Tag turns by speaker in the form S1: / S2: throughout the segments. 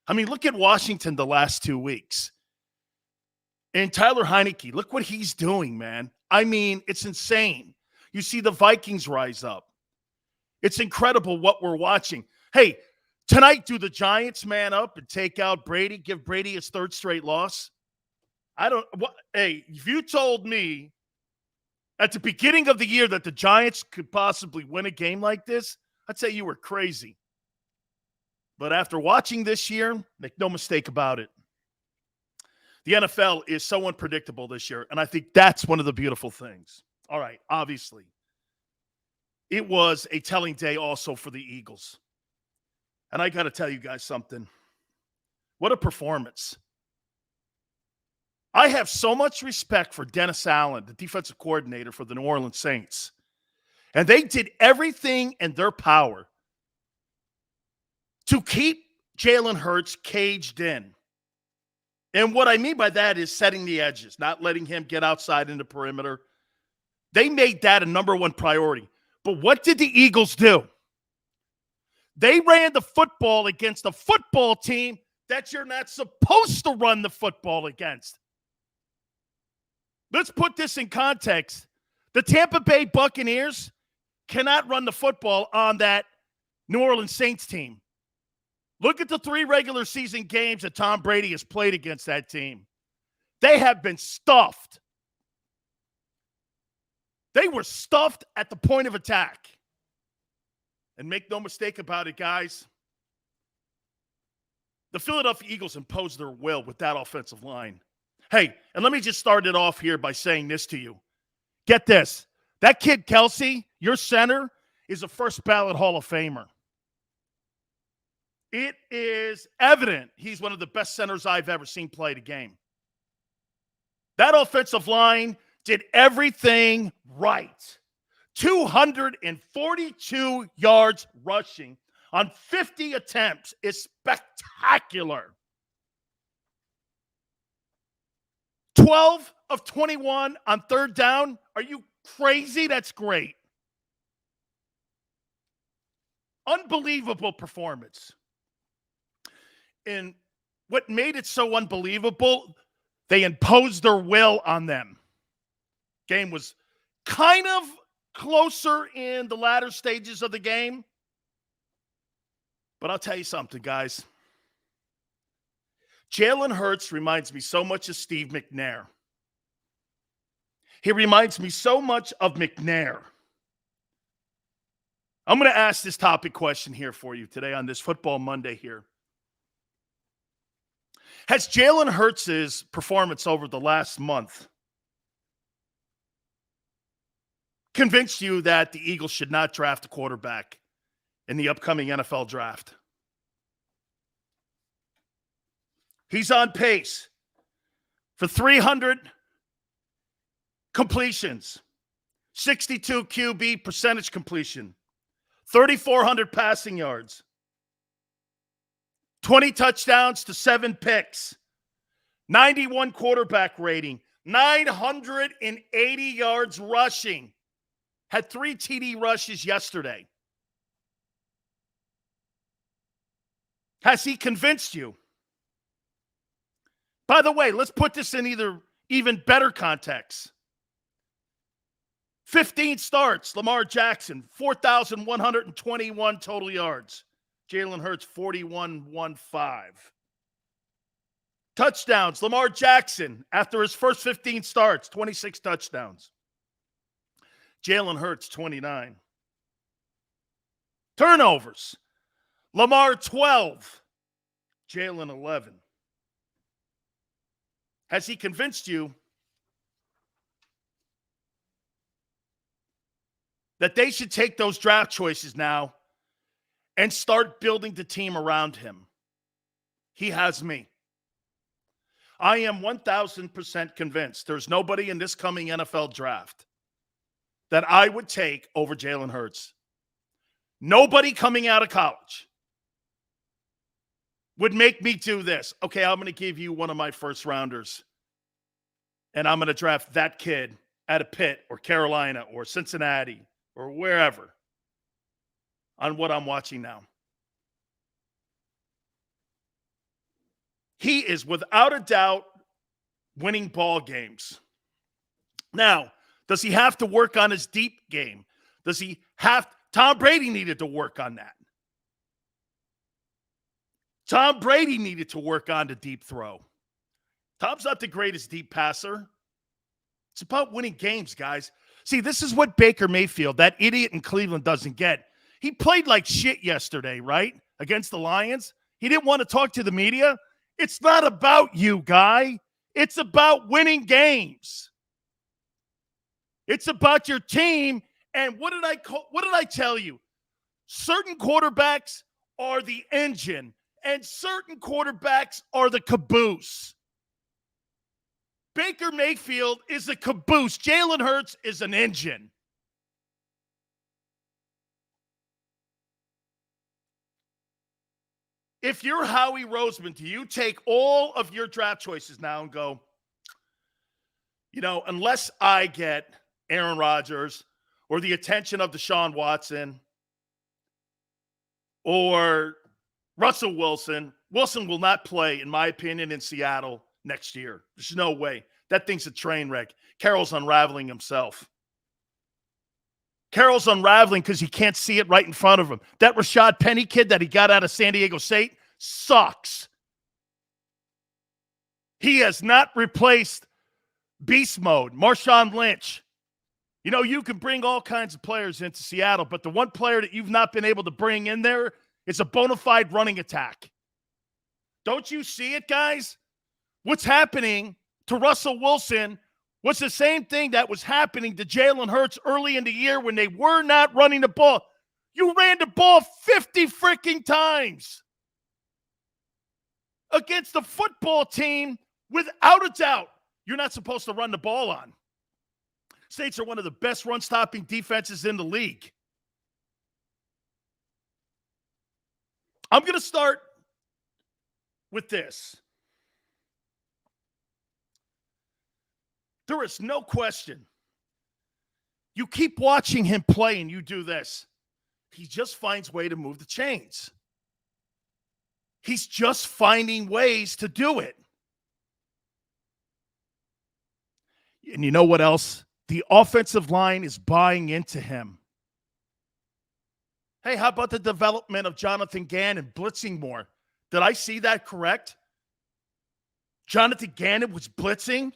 S1: I mean, look at Washington the last 2 weeks. And Tyler Heineke, look what he's doing, man. I mean, it's insane. You see the Vikings rise up. It's incredible what we're watching. Hey, tonight, do the Giants man up and take out Brady, give Brady his third straight loss? Hey, if you told me at the beginning of the year that the Giants could possibly win a game like this, I'd say you were crazy. But after watching this year, make no mistake about it, the NFL is so unpredictable this year, and I think that's one of the beautiful things. All right, obviously, it was a telling day also for the Eagles. And I got to tell you guys something. What a performance. I have so much respect for Dennis Allen, the defensive coordinator for the New Orleans Saints. And they did everything in their power to keep Jalen Hurts caged in. And what I mean by that is setting the edges, not letting him get outside in the perimeter. They made that a number one priority. But what did the Eagles do? They ran the football against a football team that you're not supposed to run the football against. Let's put this in context. The Tampa Bay Buccaneers cannot run the football on that New Orleans Saints team. Look at the 3 regular season games that Tom Brady has played against that team. They have been stuffed. They were stuffed at the point of attack. And make no mistake about it, guys, the Philadelphia Eagles imposed their will with that offensive line. Hey, and let me just start it off here by saying this to you. Get this. That kid, Kelsey, your center, is a first ballot Hall of Famer. It is evident he's one of the best centers I've ever seen play the game. That offensive line did everything right. 242 yards rushing on 50 attempts is spectacular. 12 of 21 on third down. Are you crazy? That's great. Unbelievable performance. And what made it so unbelievable, they imposed their will on them. Game was kind of closer in the latter stages of the game. But I'll tell you something, guys. Jalen Hurts reminds me so much of Steve McNair. He reminds me so much of McNair. I'm going to ask this topic question here for you today on this Football Monday here. Has Jalen Hurts' performance over the last month convinced you that the Eagles should not draft a quarterback in the upcoming NFL draft? He's on pace for 300 completions, 62 QB percentage completion, 3,400 passing yards, 20 touchdowns to 7 picks, 91 quarterback rating, 980 yards rushing, had 3 TD rushes yesterday. Has he convinced you? By the way, let's put this in even better context. 15 starts, Lamar Jackson, 4,121 total yards. Jalen Hurts, 41,115. Touchdowns, Lamar Jackson, after his first 15 starts, 26 touchdowns. Jalen Hurts, 29. Turnovers, Lamar, 12. Jalen, 11. Has he convinced you that they should take those draft choices now and start building the team around him? He has me. I am 1,000% convinced there's nobody in this coming NFL draft that I would take over Jalen Hurts. Nobody coming out of college would make me do this. Okay, I'm going to give you one of my first rounders, and I'm going to draft that kid out of Pitt or Carolina or Cincinnati or wherever on what I'm watching now. He is without a doubt winning ball games. Now, does he have to work on his deep game? Does he have – Tom Brady needed to work on that. Tom Brady needed to work on the deep throw. Tom's not the greatest deep passer. It's about winning games, guys. See, this is what Baker Mayfield, that idiot in Cleveland, doesn't get. He played like shit yesterday, right, against the Lions. He didn't want to talk to the media. It's not about you, guy. It's about winning games. It's about your team. And what did I tell you? Certain quarterbacks are the engine, and certain quarterbacks are the caboose. Baker Mayfield is a caboose. Jalen Hurts is an engine. If you're Howie Roseman, do you take all of your draft choices now and go, unless I get Aaron Rodgers or the attention of Deshaun Watson or Russell Wilson will not play, in my opinion, in Seattle next year. There's no way. That thing's a train wreck. Carroll's unraveling himself. Carroll's unraveling because he can't see it right in front of him. That Rashad Penny kid that he got out of San Diego State sucks. He has not replaced beast mode, Marshawn Lynch. You can bring all kinds of players into Seattle, but the one player that you've not been able to bring in there is a bona fide running attack. Don't you see it, guys? What's happening to Russell Wilson was the same thing that was happening to Jalen Hurts early in the year when they were not running the ball. You ran the ball 50 freaking times against a football team without a doubt you're not supposed to run the ball on. Saints are one of the best run-stopping defenses in the league. I'm going to start with this. There is no question. You keep watching him play and you do this. He just finds a way to move the chains. He's just finding ways to do it. And you know what else? The offensive line is buying into him. Hey, how about the development of Jonathan Gannon blitzing more? Did I see that correct? Jonathan Gannon was blitzing?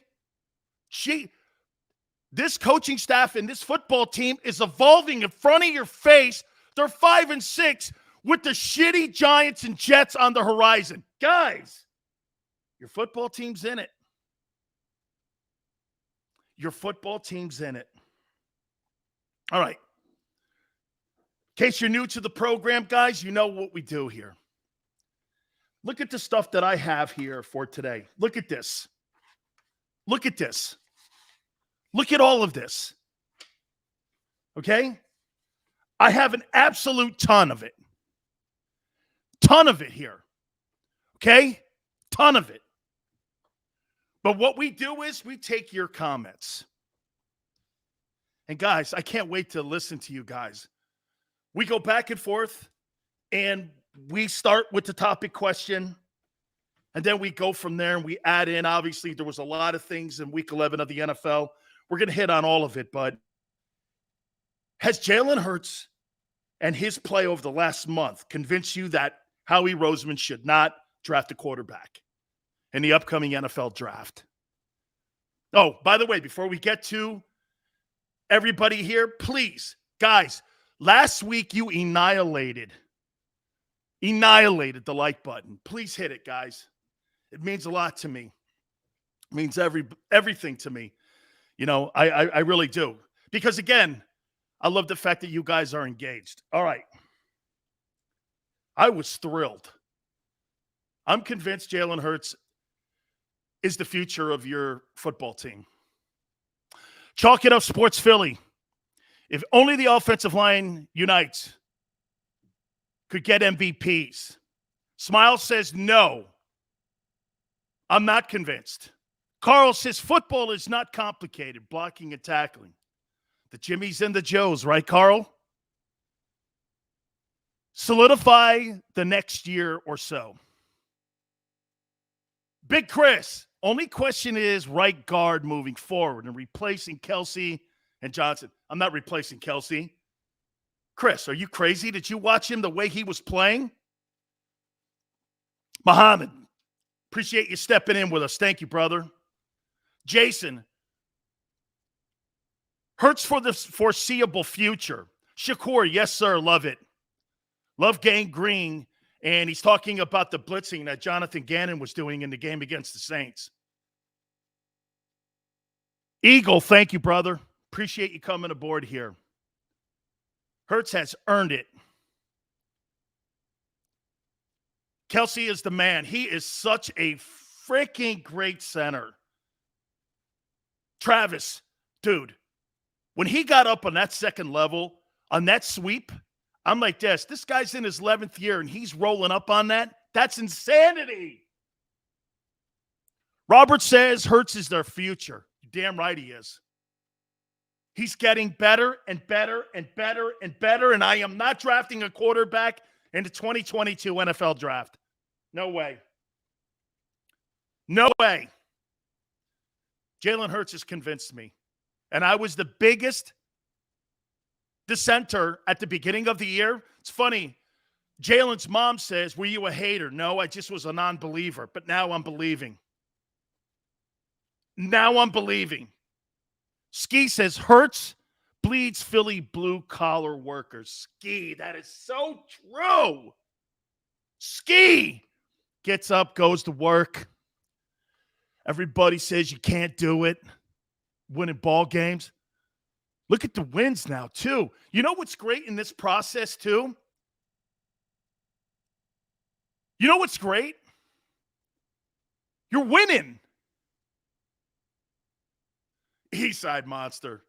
S1: This coaching staff and this football team is evolving in front of your face. They're 5-6 with the shitty Giants and Jets on the horizon. Guys, your football team's in it. Your football team's in it. All right. In case you're new to the program, guys, you know what we do here. Look at the stuff that I have here for today. Look at this. Look at this. Look at all of this. Okay? I have an absolute ton of it. Ton of it here. Okay? Ton of it. But what we do is we take your comments. And guys, I can't wait to listen to you guys. We go back and forth, and we start with the topic question, and then we go from there and we add in. Obviously, there was a lot of things in Week 11 of the NFL. We're going to hit on all of it, but has Jalen Hurts and his play over the last month convinced you that Howie Roseman should not draft a quarterback in the upcoming NFL draft? Oh, by the way, before we get to everybody here, please, guys, last week you annihilated the like button. Please hit it, guys. It means a lot to me. It means everything to me. I really do. Because, again, I love the fact that you guys are engaged. All right. I was thrilled. I'm convinced Jalen Hurts is the future of your football team. Chalk it up, Sports Philly. If only the offensive line unites, could get MVPs. Smile says no. I'm not convinced. Carl says football is not complicated, blocking and tackling. The Jimmies and the Joes, right, Carl? Solidify the next year or so. Big Chris. Only question is right guard moving forward and replacing Kelsey and Johnson. I'm not replacing Kelsey. Chris, are you crazy? Did you watch him the way he was playing? Muhammad, appreciate you stepping in with us. Thank you, brother. Jason, Hurts for the foreseeable future. Shakur, yes, sir, love it. Love Gang Green, and he's talking about the blitzing that Jonathan Gannon was doing in the game against the Saints. Eagle, thank you, brother. Appreciate you coming aboard here. Hurts has earned it. Kelsey is the man. He is such a freaking great center. Travis, dude, when he got up on that second level, on that sweep, I'm like this guy's in his 11th year and he's rolling up on that. That's insanity. Robert says Hurts is their future. You're damn right he is. He's getting better and better and better and better, and I am not drafting a quarterback in the 2022 NFL draft. No way. No way. Jalen Hurts has convinced me. And I was the biggest dissenter at the beginning of the year. It's funny. Jalen's mom says, were you a hater? No, I just was a non-believer. But now I'm believing. Now I'm believing. Ski says, Hurts bleeds Philly blue-collar workers. Ski, that is so true. Ski gets up, goes to work. Everybody says you can't do it. Winning ball games. Look at the wins now, too. You know what's great in this process, too? You know what's great? You're winning. Eastside Monster.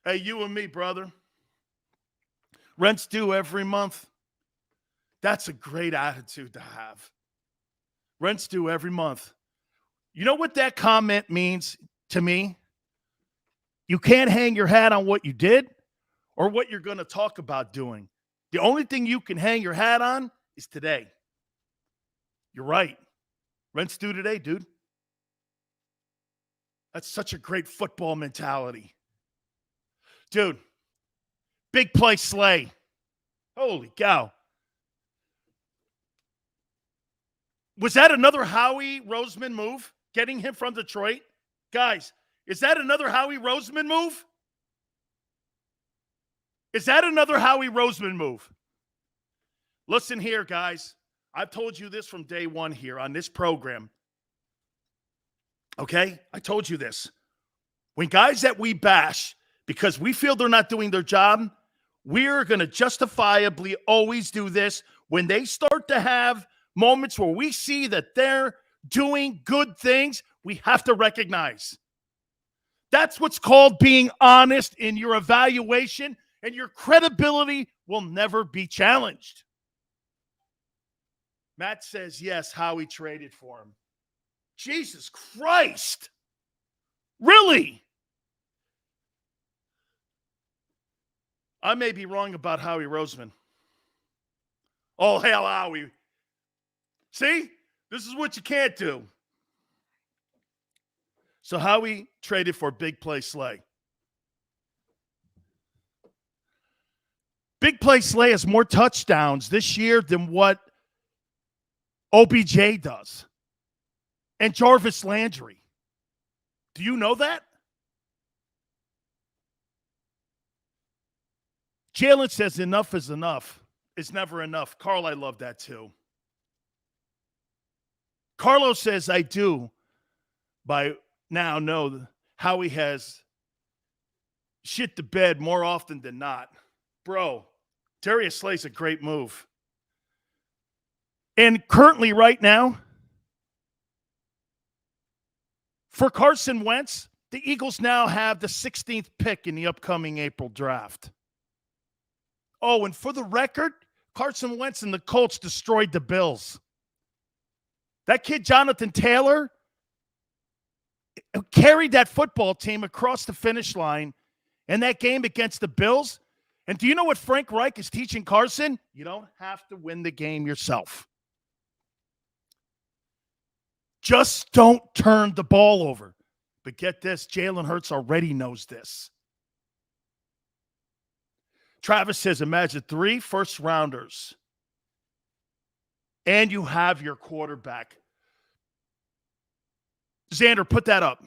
S1: Hey, you and me, brother. Rent's due every month. That's a great attitude to have. Rent's due every month. You know what that comment means to me? You can't hang your hat on what you did or what you're going to talk about doing. The only thing you can hang your hat on is today. You're right. Rent's due today, dude. That's such a great football mentality. Dude, big play Slay. Holy cow. Was that another Howie Roseman move? Getting him from Detroit? Guys, is that another Howie Roseman move? Is that another Howie Roseman move? Listen here, guys. I've told you this from day one here on this program. Okay? I told you this. When guys that we bash because we feel they're not doing their job, we're going to justifiably always do this. When they start to have moments where we see that they're doing good things, we have to recognize. That's what's called being honest in your evaluation, and your credibility will never be challenged. Matt says, yes, Howie traded for him. Jesus Christ. Really? I may be wrong about Howie Roseman. Oh, hell, Howie. See? This is what you can't do. So Howie traded for Big Play Slay. Big Play Slay has more touchdowns this year than what OBJ does. And Jarvis Landry. Do you know that? Jalen says enough is enough. It's never enough. Carl, I love that too. Carlos says, I do by now know how he has shit the bed more often than not. Bro, Darius Slay's a great move. And currently right now, for Carson Wentz, the Eagles now have the 16th pick in the upcoming April draft. Oh, and for the record, Carson Wentz and the Colts destroyed the Bills. That kid, Jonathan Taylor, carried that football team across the finish line in that game against the Bills. And do you know what Frank Reich is teaching Carson? You don't have to win the game yourself. Just don't turn the ball over. But get this, Jalen Hurts already knows this. Travis says, imagine 3 first-rounders, and you have your quarterback. Xander, put that up.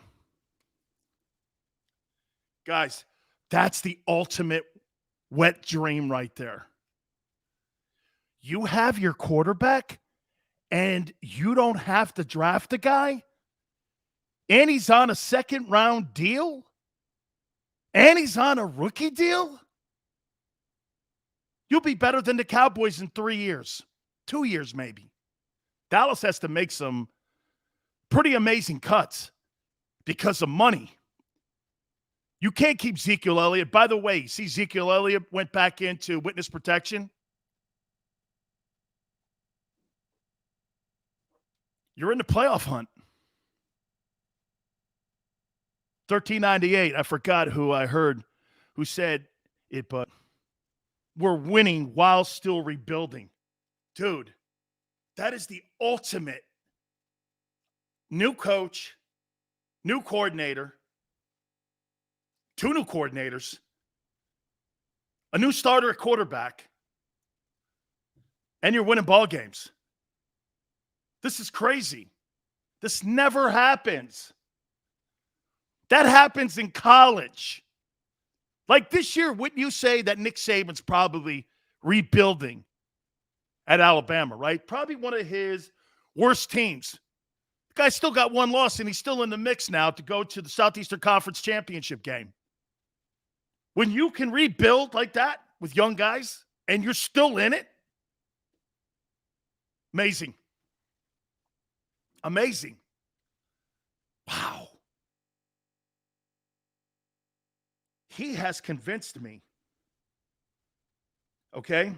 S1: Guys, that's the ultimate wet dream right there. You have your quarterback, and you don't have to draft a guy, and he's on a second-round deal, and he's on a rookie deal. You'll be better than the Cowboys in 3 years, 2 years maybe. Dallas has to make some pretty amazing cuts because of money. You can't keep Ezekiel Elliott. By the way, see Ezekiel Elliott went back into witness protection. You're in the playoff hunt. 1398. I forgot who I heard who said it, but we're winning while still rebuilding. Dude, that is the ultimate. New coach, new coordinator, 2 new coordinators, a new starter at quarterback, and you're winning ball games. This is crazy. This never happens. That happens in college. Like this year, wouldn't you say that Nick Saban's probably rebuilding at Alabama, right? Probably one of his worst teams. The guy still got 1 loss, and he's still in the mix now to go to the Southeastern Conference Championship game. When you can rebuild like that with young guys, and you're still in it, amazing. Amazing. Wow. He has convinced me, okay,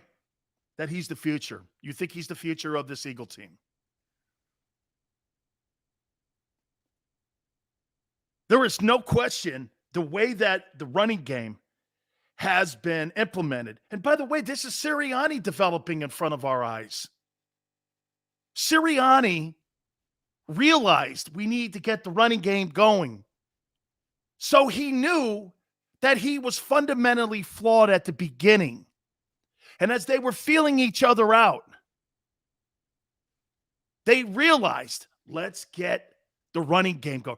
S1: that he's the future. You think he's the future of this Eagle team? There is no question the way that the running game has been implemented. And by the way, this is Sirianni developing in front of our eyes. Sirianni realized we need to get the running game going. So he knew that he was fundamentally flawed at the beginning. And as they were feeling each other out, they realized, let's get the running game going.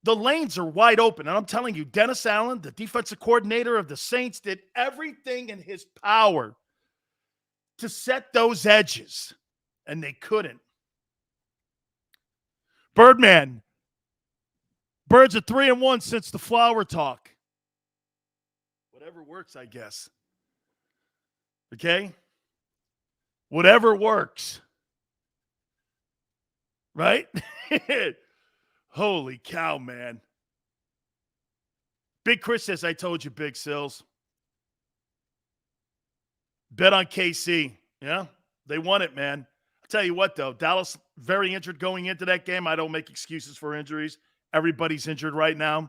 S1: The lanes are wide open. And I'm telling you, Dennis Allen, the defensive coordinator of the Saints, did everything in his power to set those edges, and they couldn't. Birdman, Birds are 3-1 since the flower talk. Whatever works, I guess. Okay? Whatever works. Right? Holy cow, man. Big Chris says, I told you, Big Sills. Bet on KC. Yeah, they won it, man. I'll tell you what, though. Dallas, very injured going into that game. I don't make excuses for injuries. Everybody's injured right now.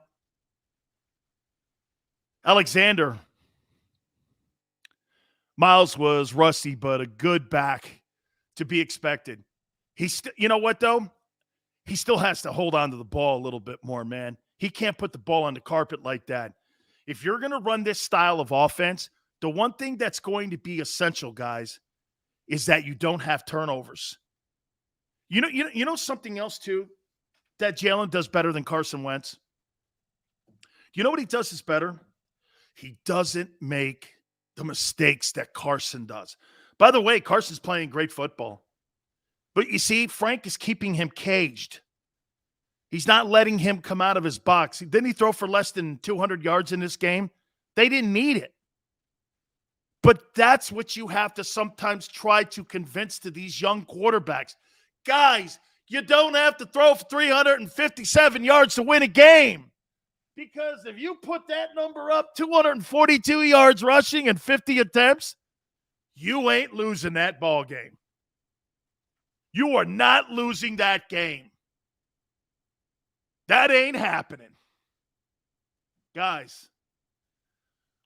S1: Alexander. Miles was rusty, but a good back to be expected. You know what, though? He still has to hold on to the ball a little bit more, man. He can't put the ball on the carpet like that. If you're going to run this style of offense, the one thing that's going to be essential, guys, is that you don't have turnovers. You know something else, too, that Jalen does better than Carson Wentz? You know what he does is better? He doesn't make the mistakes that Carson does. By the way, Carson's playing great football. But you see, Frank is keeping him caged. He's not letting him come out of his box. Didn't he throw for less than 200 yards in this game? They didn't need it. But that's what you have to sometimes try to convince to these young quarterbacks. Guys, you don't have to throw for 357 yards to win a game. Because if you put that number up, 242 yards rushing and 50 attempts, you ain't losing that ball game. You are not losing that game. That ain't happening. Guys,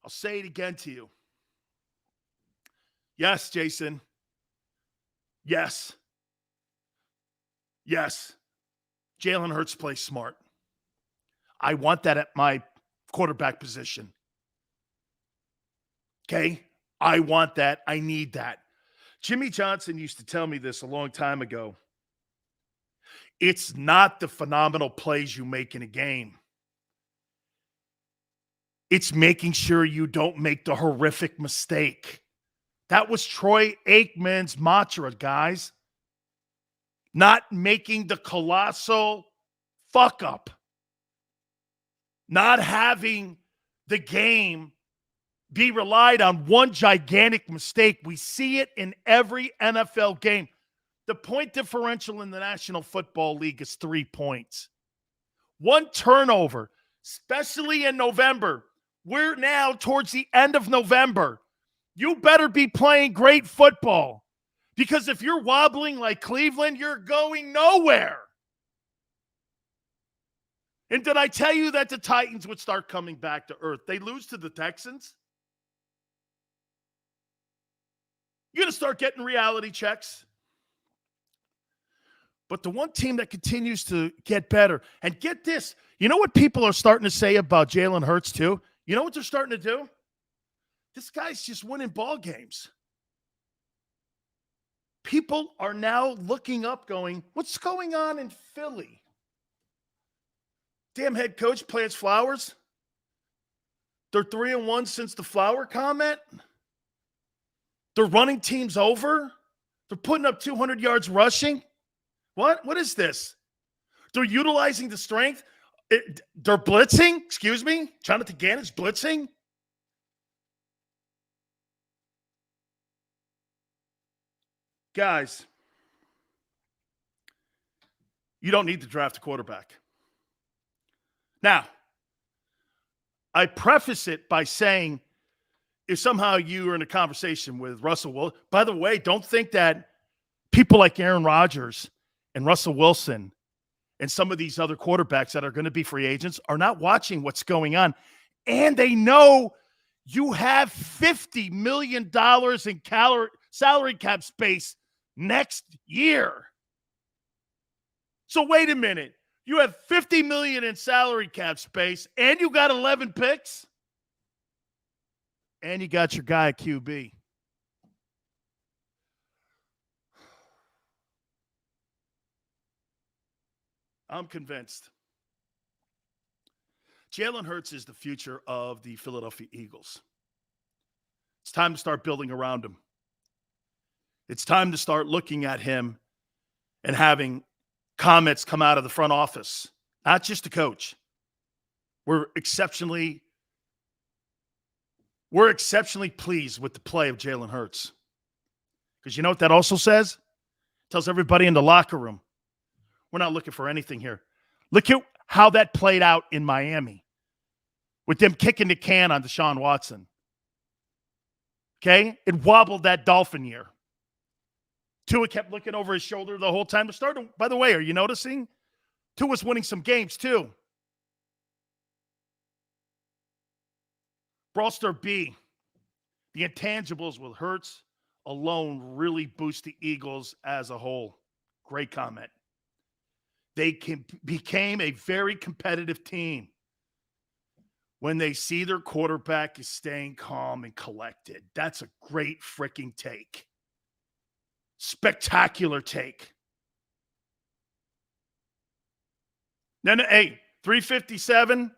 S1: I'll say it again to you. Yes, Jason. Yes. Yes. Jalen Hurts plays smart. I want that at my quarterback position. Okay? I want that. I need that. Jimmy Johnson used to tell me this a long time ago. It's not the phenomenal plays you make in a game. It's making sure you don't make the horrific mistake. That was Troy Aikman's mantra, guys. Not making the colossal fuck up. Not having the game be relied on one gigantic mistake. We see it in every NFL game. The point differential in the National Football League is 3 points. One turnover, especially in November. We're now towards the end of November. You better be playing great football, because if you're wobbling like Cleveland, you're going nowhere. And did I tell you that the Titans would start coming back to earth? They lose to the Texans. You're going to start getting reality checks. But the one team that continues to get better, and get this, you know what people are starting to say about Jalen Hurts too? You know what they're starting to do? This guy's just winning ball games. People are now looking up going, what's going on in Philly? Damn head coach plants flowers. They're 3-1 since the flower comment. They're running teams over. They're putting up 200 yards rushing. What is this? They're utilizing the strength. They're blitzing. Excuse me. Jonathan Gannon's blitzing. Guys, you don't need to draft a quarterback. Now, I preface it by saying, if somehow you are in a conversation with Russell Wilson, by the way, don't think that people like Aaron Rodgers and Russell Wilson and some of these other quarterbacks that are going to be free agents are not watching what's going on. And they know you have $50 million in salary cap space next year. So wait a minute. You have $50 million in salary cap space, and you got 11 picks, and you got your guy at QB. I'm convinced. Jalen Hurts is the future of the Philadelphia Eagles. It's time to start building around him. It's time to start looking at him and having comments come out of the front office, not just the coach. We're exceptionally pleased with the play of Jalen Hurts. Because you know what that also says? It tells everybody in the locker room, we're not looking for anything here. Look at how that played out in Miami with them kicking the can on Deshaun Watson. Okay? It wobbled that Dolphin year. Tua kept looking over his shoulder the whole time. By the way, are you noticing? Tua's winning some games too. Brawlster B, the intangibles with Hurts alone really boost the Eagles as a whole. Great comment. They became a very competitive team when they see their quarterback is staying calm and collected. That's a great freaking take. Spectacular take. Then, hey, 357.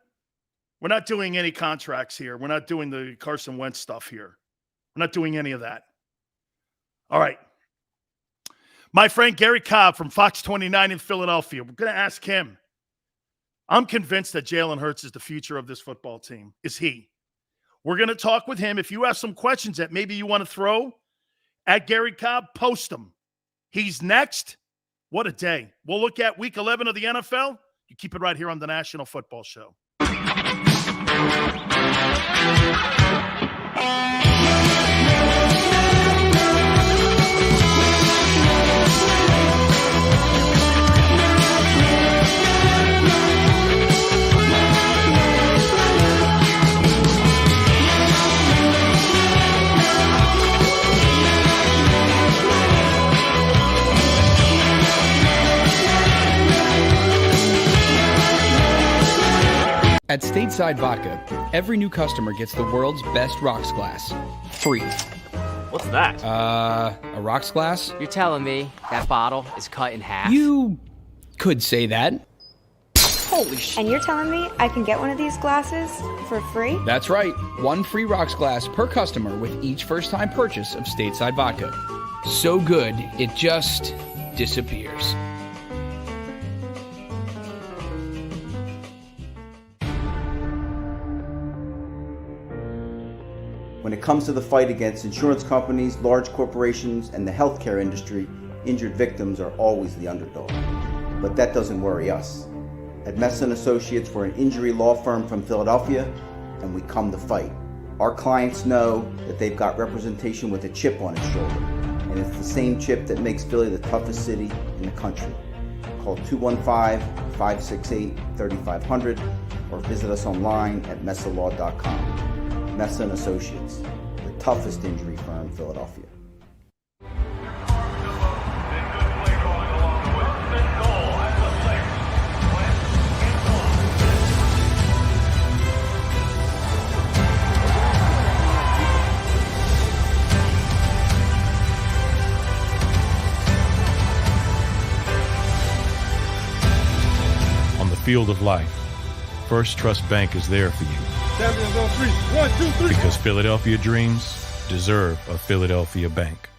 S1: We're not doing any contracts here. We're not doing the Carson Wentz stuff here. We're not doing any of that. All right. My friend Garry Cobb from Fox 29 in Philadelphia. We're going to ask him. I'm convinced that Jalen Hurts is the future of this football team. Is he? We're going to talk with him. If you have some questions that maybe you want to throw at Garry Cobb, post them. He's next. What a day. We'll look at week 11 of the NFL. You keep it right here on the National Football Show.
S2: At Stateside Vodka, every new customer gets the world's best rocks glass, free.
S3: What's that?
S2: A rocks glass?
S4: You're telling me that bottle is cut in half?
S2: You could say that.
S4: Holy shit.
S5: And you're telling me I can get one of these glasses for free?
S2: That's right. One free rocks glass per customer with each first-time purchase of Stateside Vodka. So good, it just disappears.
S6: When it comes to the fight against insurance companies, large corporations, and the healthcare industry, injured victims are always the underdog. But that doesn't worry us. At Messa & Associates, we're an injury law firm from Philadelphia, and we come to fight. Our clients know that they've got representation with a chip on its shoulder, and it's the same chip that makes Philly the toughest city in the country. Call 215-568-3500 or visit us online at messalaw.com. Messa & Associates, the toughest injury firm in Philadelphia.
S7: On the field of life, First Trust Bank is there for you.
S8: Champions on three. 1, 2, 3.
S7: Because Philadelphia dreams deserve a Philadelphia bank.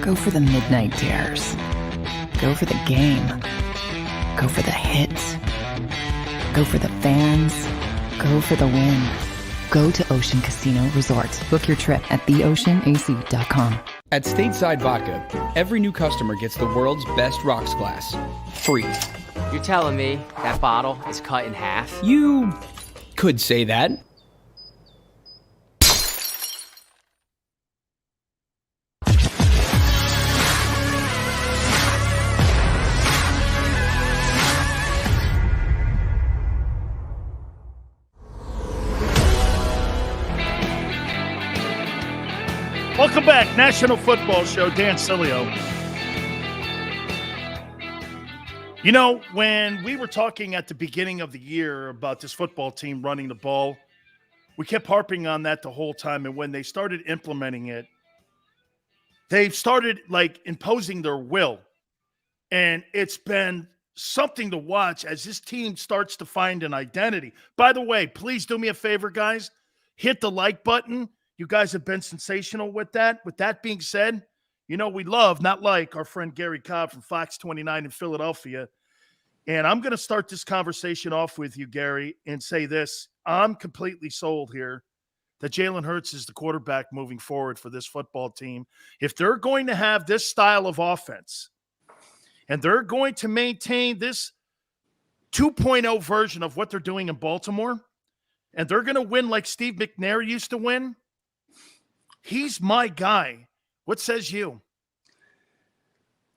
S9: Go for the midnight dares. Go for the game. Go for the hits. Go for the fans. Go for the win. Go to Ocean Casino Resort. Book your trip at theoceanac.com.
S2: At Stateside Vodka, every new customer gets the world's best rocks glass, free.
S4: You're telling me that bottle is cut in half?
S2: You could say that.
S1: Welcome back. National Football Show. Dan Sileo. You know, when we were talking at the beginning of the year about this football team running the ball, we kept harping on that the whole time. And when they started implementing it, they've started like imposing their will. And it's been something to watch as this team starts to find an identity. By the way, please do me a favor, guys. Hit the like button. You guys have been sensational with that. With that being said, you know, we love, not like, our friend Garry Cobb from Fox 29 in Philadelphia. And I'm going to start this conversation off with you, Garry, and say this. I'm completely sold here that Jalen Hurts is the quarterback moving forward for this football team. If they're going to have this style of offense and they're going to maintain this 2.0 version of what they're doing in Baltimore, and they're going to win like Steve McNair used to win, he's my guy. What says you?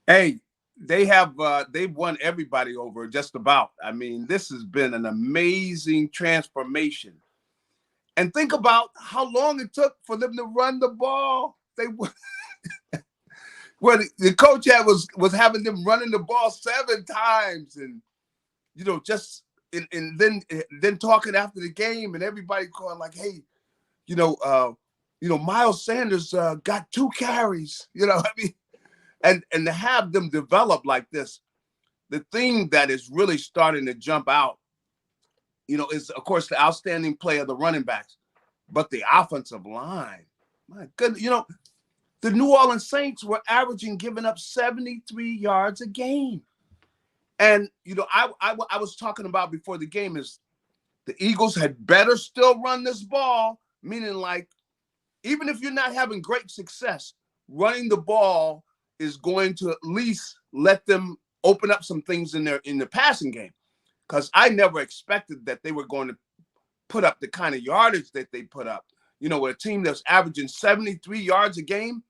S8: Hey, they've won everybody over just about. I mean, this has been an amazing transformation. And think about how long it took for them to run the ball. They well, the coach was having them running the ball 7 times, and you know, just and then talking after the game, and everybody calling like, hey, Miles Sanders got 2 carries. You know, I mean, and to have them develop like this, the thing that is really starting to jump out, you know, is of course the outstanding play of the running backs, but the offensive line. My goodness, you know, the New Orleans Saints were giving up 73 yards a game, and you know, I was talking about before the game is the Eagles had better still run this ball, meaning like, even if you're not having great success, running the ball is going to at least let them open up some things in the passing game. Because I never expected that they were going to put up the kind of yardage that they put up. You know, with a team that's averaging 73 yards a game.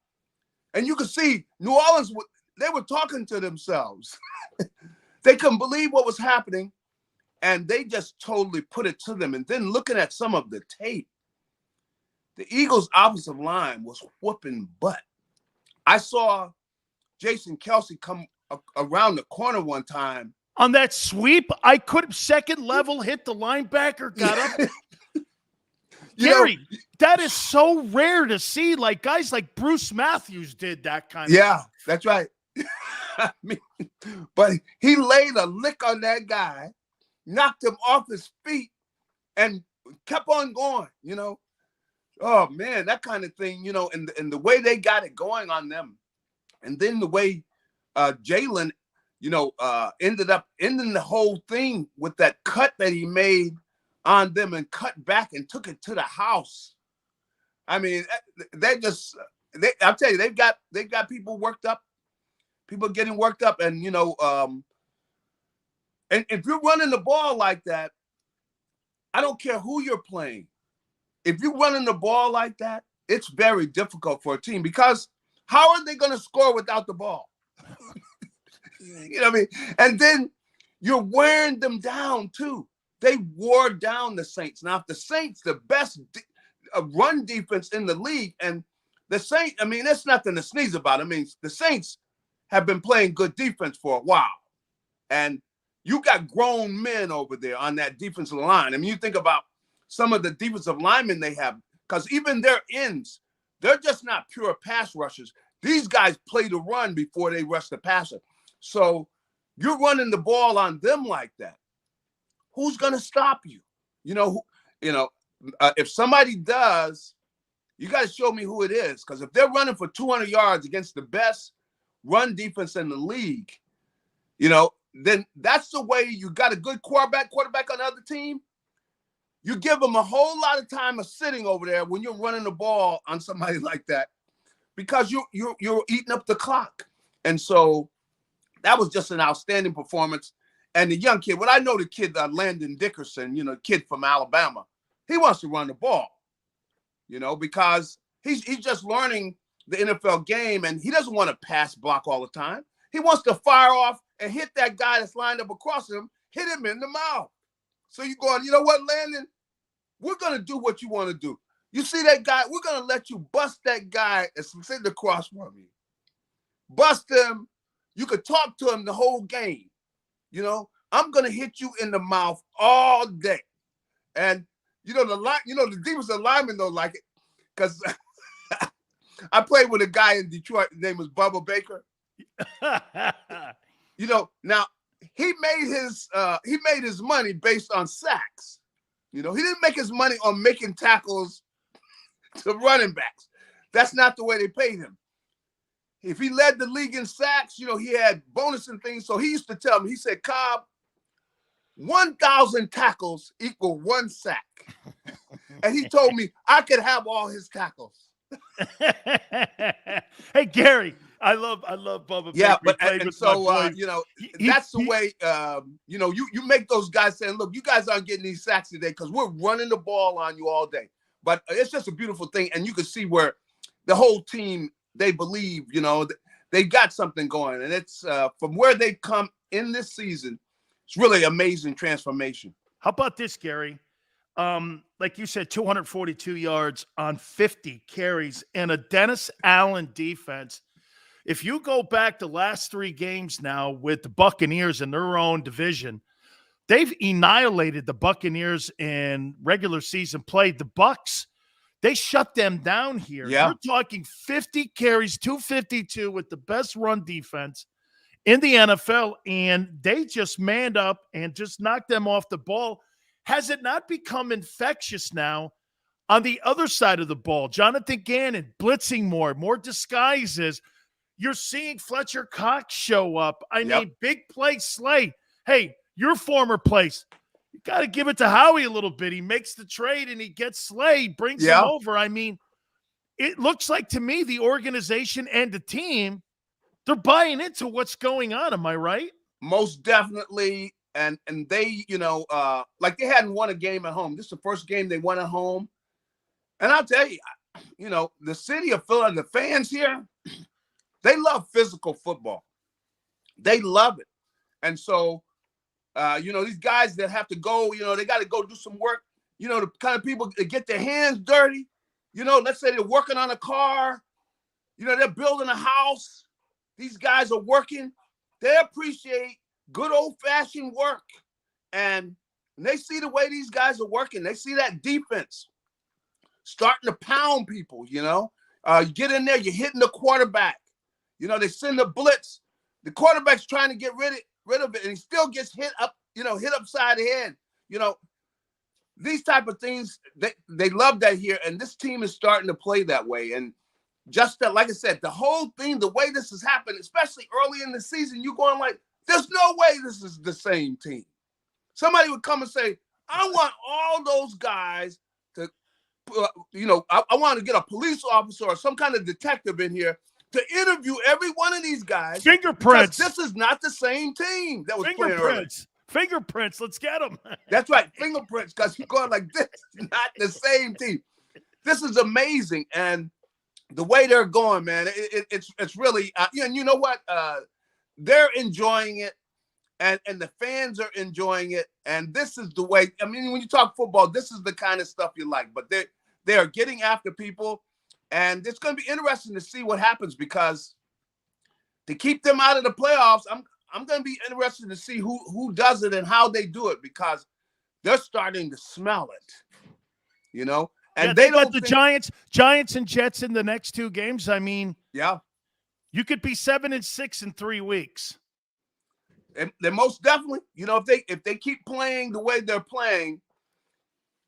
S8: And you could see New Orleans, they were talking to themselves. They couldn't believe what was happening. And they just totally put it to them. And then looking at some of the tape, the Eagles' offensive line was whooping butt. I saw Jason Kelce come around the corner one time,
S1: On that sweep, I could second level hit the linebacker, got up. Garry, that is so rare to see. Like guys like Bruce Matthews did that kind of stuff.
S8: That's right. I mean, but he laid a lick on that guy, knocked him off his feet, and kept on going, Oh, man, that kind of thing, and the way they got it going on them. And then the way Jalen, ended up ending the whole thing with that cut that he made on them and cut back and took it to the house. I mean, I'll tell you, they've got people worked up, people getting worked up. And, and if you're running the ball like that, I don't care who you're playing. If you're running the ball like that, it's very difficult for a team because how are they going to score without the ball? You know what I mean? And then you're wearing them down too. They wore down the Saints. Now, if the Saints, the best run defense in the league, and the Saints, I mean, there's nothing to sneeze about. I mean, the Saints have been playing good defense for a while. And you got grown men over there on that defensive line. I mean, you think about some of the defensive linemen they have, because even their ends, they're just not pure pass rushers. These guys play the run before they rush the passer. So you're running the ball on them like that. Who's going to stop you? If somebody does, you got to show me who it is. Because if they're running for 200 yards against the best run defense in the league, then that's the way. You got a good quarterback on the other team. You give them a whole lot of time of sitting over there when you're running the ball on somebody like that, because you're eating up the clock. And so that was just an outstanding performance. And the young kid, I know the kid, Landon Dickerson, kid from Alabama, he wants to run the ball, because he's just learning the NFL game, and he doesn't want to pass block all the time. He wants to fire off and hit that guy that's lined up across him, hit him in the mouth. So you going, you know what, Landon? We're going to do what you want to do. You see that guy? We're going to let you bust that guy that's sitting across from you. Bust him. You could talk to him the whole game. I'm going to hit you in the mouth all day. And, the defensive linemen don't like it because I played with a guy in Detroit. His name was Bubba Baker. Now he made his money based on sacks. He didn't make his money on making tackles to running backs. That's not the way they paid him. If he led the league in sacks, he had bonus and things. So he used to tell me, he said, Cobb, 1,000 tackles equal 1 sack. And he told me I could have all his tackles.
S1: Hey, Garry, I love Bubba.
S8: Yeah,
S1: Baker.
S8: but that's the way, you make those guys saying, look, you guys aren't getting these sacks today because we're running the ball on you all day. But it's just a beautiful thing. And you can see where the whole team, they believe, they got something going. And it's from where they come in this season, it's really amazing transformation.
S1: How about this, Garry? Like you said, 242 yards on 50 carries and a Dennis Allen defense. If you go back the last 3 games now with the Buccaneers in their own division, they've annihilated the Buccaneers in regular season play. The Bucs, they shut them down here.
S8: Yeah.
S1: You're talking 50 carries, 252 with the best run defense in the NFL, and they just manned up and just knocked them off the ball. Has it not become infectious now on the other side of the ball? Jonathan Gannon blitzing more disguises. You're seeing Fletcher Cox show up. I mean, big play Slay. Hey, your former place. You got to give it to Howie a little bit. He makes the trade and he gets Slay, brings him over. I mean, it looks like to me the organization and the team, they're buying into what's going on. Am I right?
S8: Most definitely. And they, like they hadn't won a game at home. This is the first game they won at home. And I'll tell you, the city of Philadelphia, the fans here, they love physical football. They love it. And so, these guys that have to go, they got to go do some work, the kind of people that get their hands dirty, let's say they're working on a car, they're building a house. These guys are working. They appreciate good old-fashioned work. And they see the way these guys are working. They see that defense starting to pound people, you know. You get in there, you're hitting the quarterback. You know, they send the blitz. The quarterback's trying to get rid of it, and he still gets hit upside the head. You know, these type of things, they love that here, and this team is starting to play that way. And just that, like I said, the whole thing, the way this has happened, especially early in the season, you going like, there's no way this is the same team. Somebody would come and say, I want all those guys to, I want to get a police officer or some kind of detective in here to interview every one of these guys.
S1: Fingerprints.
S8: This is not the same team that was playing earlier.
S1: Fingerprints. Let's get them.
S8: That's right. Fingerprints. Because you're going like, this is not the same team. This is amazing. And the way they're going, man, it's really, and you know what? They're enjoying it. And the fans are enjoying it. And this is the way, I mean, when you talk football, this is the kind of stuff you like. But they are getting after people. And it's going to be interesting to see what happens, because to keep them out of the playoffs, I'm going to be interested to see who does it and how they do it, because they're starting to smell it, you know. And they don't
S1: got the Giants and Jets in the next two games. I mean,
S8: yeah,
S1: you could be 7-6 in 3 weeks.
S8: They're most definitely, you know, if they keep playing the way they're playing,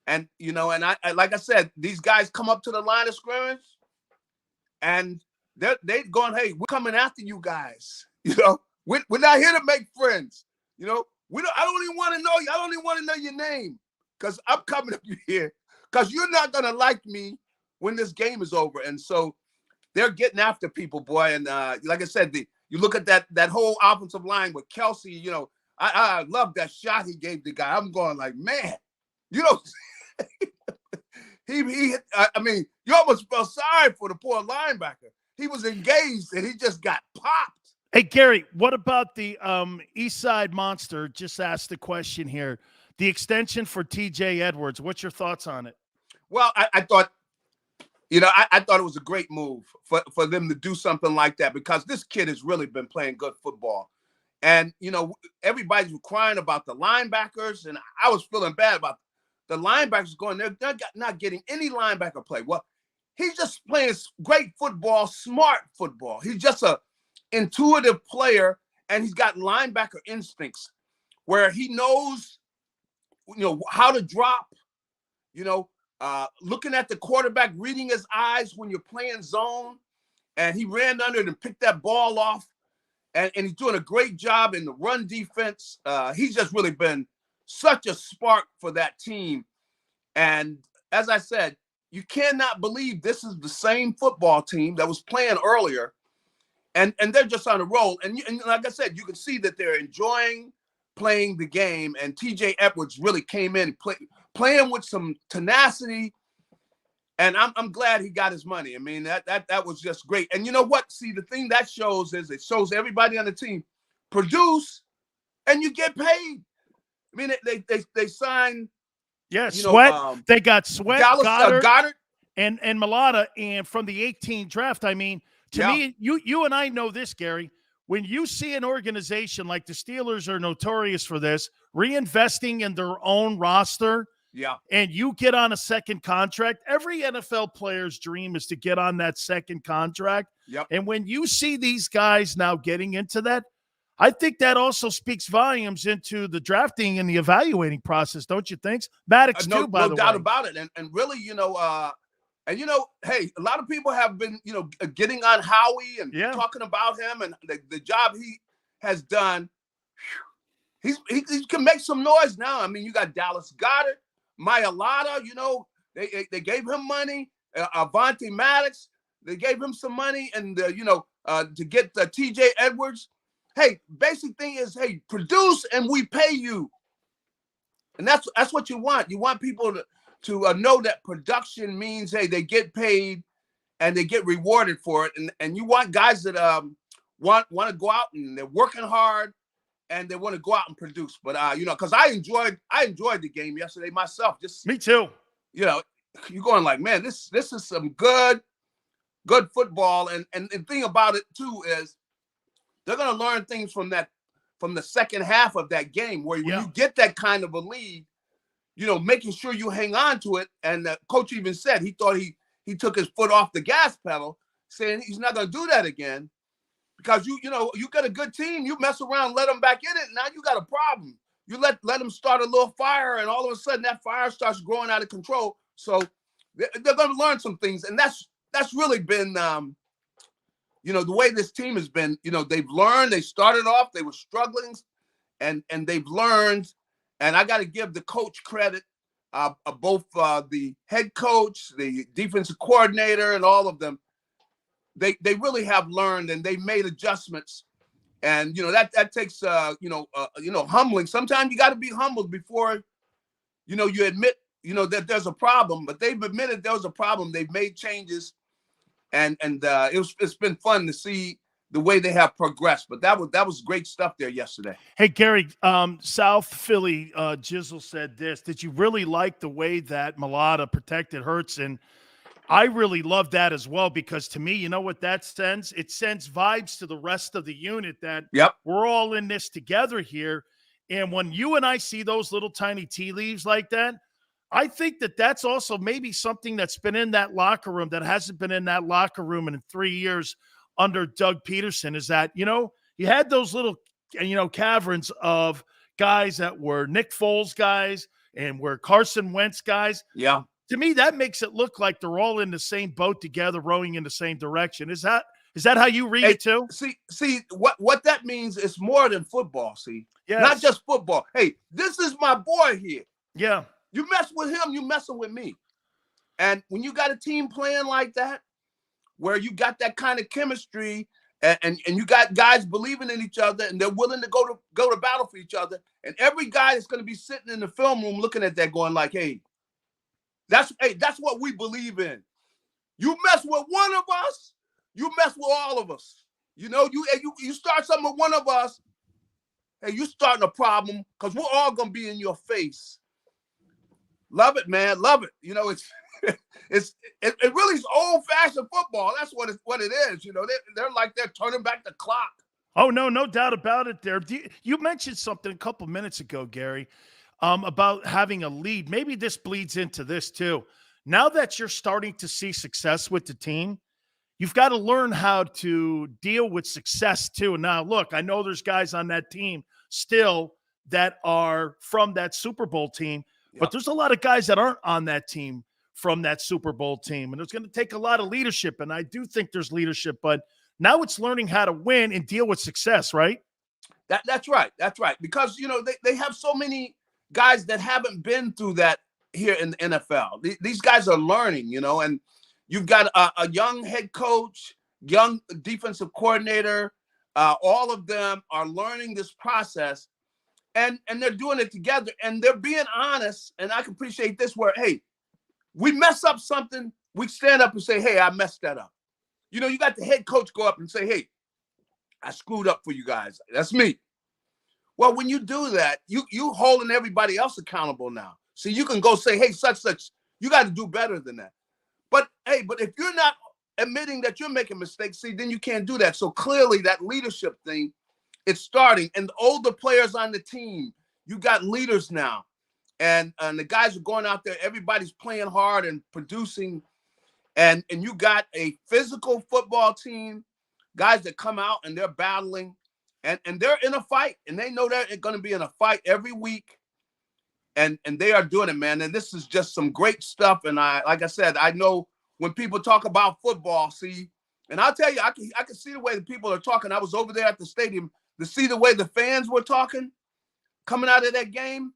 S8: and you know, and I like I said, these guys come up to the line of scrimmage, and they're going, hey, we're coming after you guys, you know. We're not here to make friends, you know. I don't even want to know you. I don't even want to know your name, because I'm coming up here, because you're not gonna like me when this game is over. And so they're getting after people, boy. And like I said, you look at that whole offensive line with Kelsey. You know, I love that shot he gave the guy. I'm going like, man, you know, I mean, you almost felt sorry for the poor linebacker. He was engaged and he just got popped.
S1: Hey, Gary, what about the East Side Monster? Just asked the question here. The extension for TJ Edwards. What's your thoughts on it?
S8: Well, I thought, you know, I thought it was a great move for them to do something like that, because this kid has really been playing good football. And, you know, everybody's crying about the linebackers, and I was feeling bad about the linebackers going, they're not getting any linebacker play. Well, he's just playing great football, smart football. He's just a intuitive player, and he's got linebacker instincts where he knows, you know, how to drop, you know, looking at the quarterback, reading his eyes when you're playing zone, and he ran under it and picked that ball off, and he's doing a great job in the run defense. He's just really been such a spark for that team. And as I said, you cannot believe this is the same football team that was playing earlier. And they're just on a roll. And like I said, you can see that they're enjoying playing the game. And TJ Edwards really came in playing with some tenacity. And I'm glad he got his money. I mean, that was just great. And you know what? See, the thing that shows is it shows everybody on the team produce and you get paid. I mean, they signed.
S1: Yeah, Sweat. They got Sweat, Goddard, and Mulata, and from the 18 draft. I mean, to me, you and I know this, Gary. When you see an organization like the Steelers are notorious for this, reinvesting in their own roster, and you get on a second contract, every NFL player's dream is to get on that second contract. And when you see these guys now getting into that, I think that also speaks volumes into the drafting and the evaluating process, don't you think? Maddox too, by the way.
S8: No doubt about it. And really, you know, hey, a lot of people have been, you know, getting on Howie and talking about him and the job he has done. He can make some noise now. I mean, you got Dallas Goedert, Mailata, you know, they gave him money. Avonte Maddox, they gave him some money, and to get TJ Edwards. Hey, basic thing is, hey, produce and we pay you. And that's what you want. You want people to know that production means, hey, they get paid and they get rewarded for it. And you want guys that want to go out and they're working hard and they want to go out and produce. But because I enjoyed the game yesterday myself.
S1: Me too.
S8: You know, you're going like, man, this is some good football. And the thing about it too is, they're going to learn things from that from the second half of that game, where when you get that kind of a lead, making sure you hang on to it. And the coach even said he thought he took his foot off the gas pedal, saying he's not going to do that again, because you got a good team. You mess around, let them back in it, now you got a problem. You let them start a little fire, and all of a sudden that fire starts growing out of control. So they're going to learn some things, and that's really been the way this team has been. They've learned. They started off, they were struggling, and they've learned. And I got to give the coach credit, both the head coach, the defensive coordinator, and all of them. They really have learned, and they made adjustments. And that takes humbling. Sometimes you got to be humbled before you admit that there's a problem. But they've admitted there was a problem. They've made changes, and it's been fun to see the way they have progressed. But that was great stuff there yesterday.
S1: Hey, Garry, South Philly Jizzle said this. Did you really like the way that Mailata protected Hurts? And I really love that as well, because to me, you know what that sends? It sends vibes to the rest of the unit that we're all in this together here. And when you and I see those little tiny tea leaves like that, I think that that's also maybe something that's been in that locker room that hasn't been in that locker room in 3 years under Doug Peterson, is that, you had those little, caverns of guys that were Nick Foles guys and were Carson Wentz guys.
S8: Yeah.
S1: To me, that makes it look like they're all in the same boat together, rowing in the same direction. Is that how you read it too?
S8: See what that means is more than football.
S1: Yes.
S8: Not just football. Hey, this is my boy here.
S1: Yeah.
S8: You mess with him, you messing with me. And when you got a team playing like that, where you got that kind of chemistry, and you got guys believing in each other, and they're willing to go to battle for each other, and every guy is going to be sitting in the film room looking at that, going like, hey, that's what we believe in. You mess with one of us, you mess with all of us. You start something with one of us, hey, you starting a problem, because we're all gonna be in your face. Love it, man. Love it. It really is old-fashioned football. That's what it is. They're like they're turning back the clock.
S1: Oh, no doubt about it there. You mentioned something a couple minutes ago, Garry, about having a lead. Maybe this bleeds into this too. Now that you're starting to see success with the team, you've got to learn how to deal with success too. Now, look, I know there's guys on that team still that are from that Super Bowl team, but there's a lot of guys that aren't on that team from that Super Bowl team. And it's going to take a lot of leadership. And I do think there's leadership, but now it's learning how to win and deal with success, right?
S8: That's right. That's right. Because, they have so many guys that haven't been through that here in the NFL. These guys are learning, and you've got a young head coach, young defensive coordinator. All of them are learning this process, and they're doing it together, and they're being honest. And I can appreciate this where, hey, we mess up something, we stand up and say, hey, I messed that up. You got the head coach go up and say, hey, I screwed up for you guys. That's me. Well, when you do that, you holding everybody else accountable now. So you can go say, hey, such, you got to do better than that. But if you're not admitting that you're making mistakes, then you can't do that. So clearly that leadership thing, it's starting. And the older players on the team, you got leaders now. And the guys are going out there, everybody's playing hard and producing. And you got a physical football team, guys that come out and they're battling. And they're in a fight, and they know they're going to be in a fight every week, and they are doing it, man. And this is just some great stuff. And like I said, I know when people talk about football, and I'll tell you, I can see the way the people are talking. I was over there at the stadium to see the way the fans were talking coming out of that game.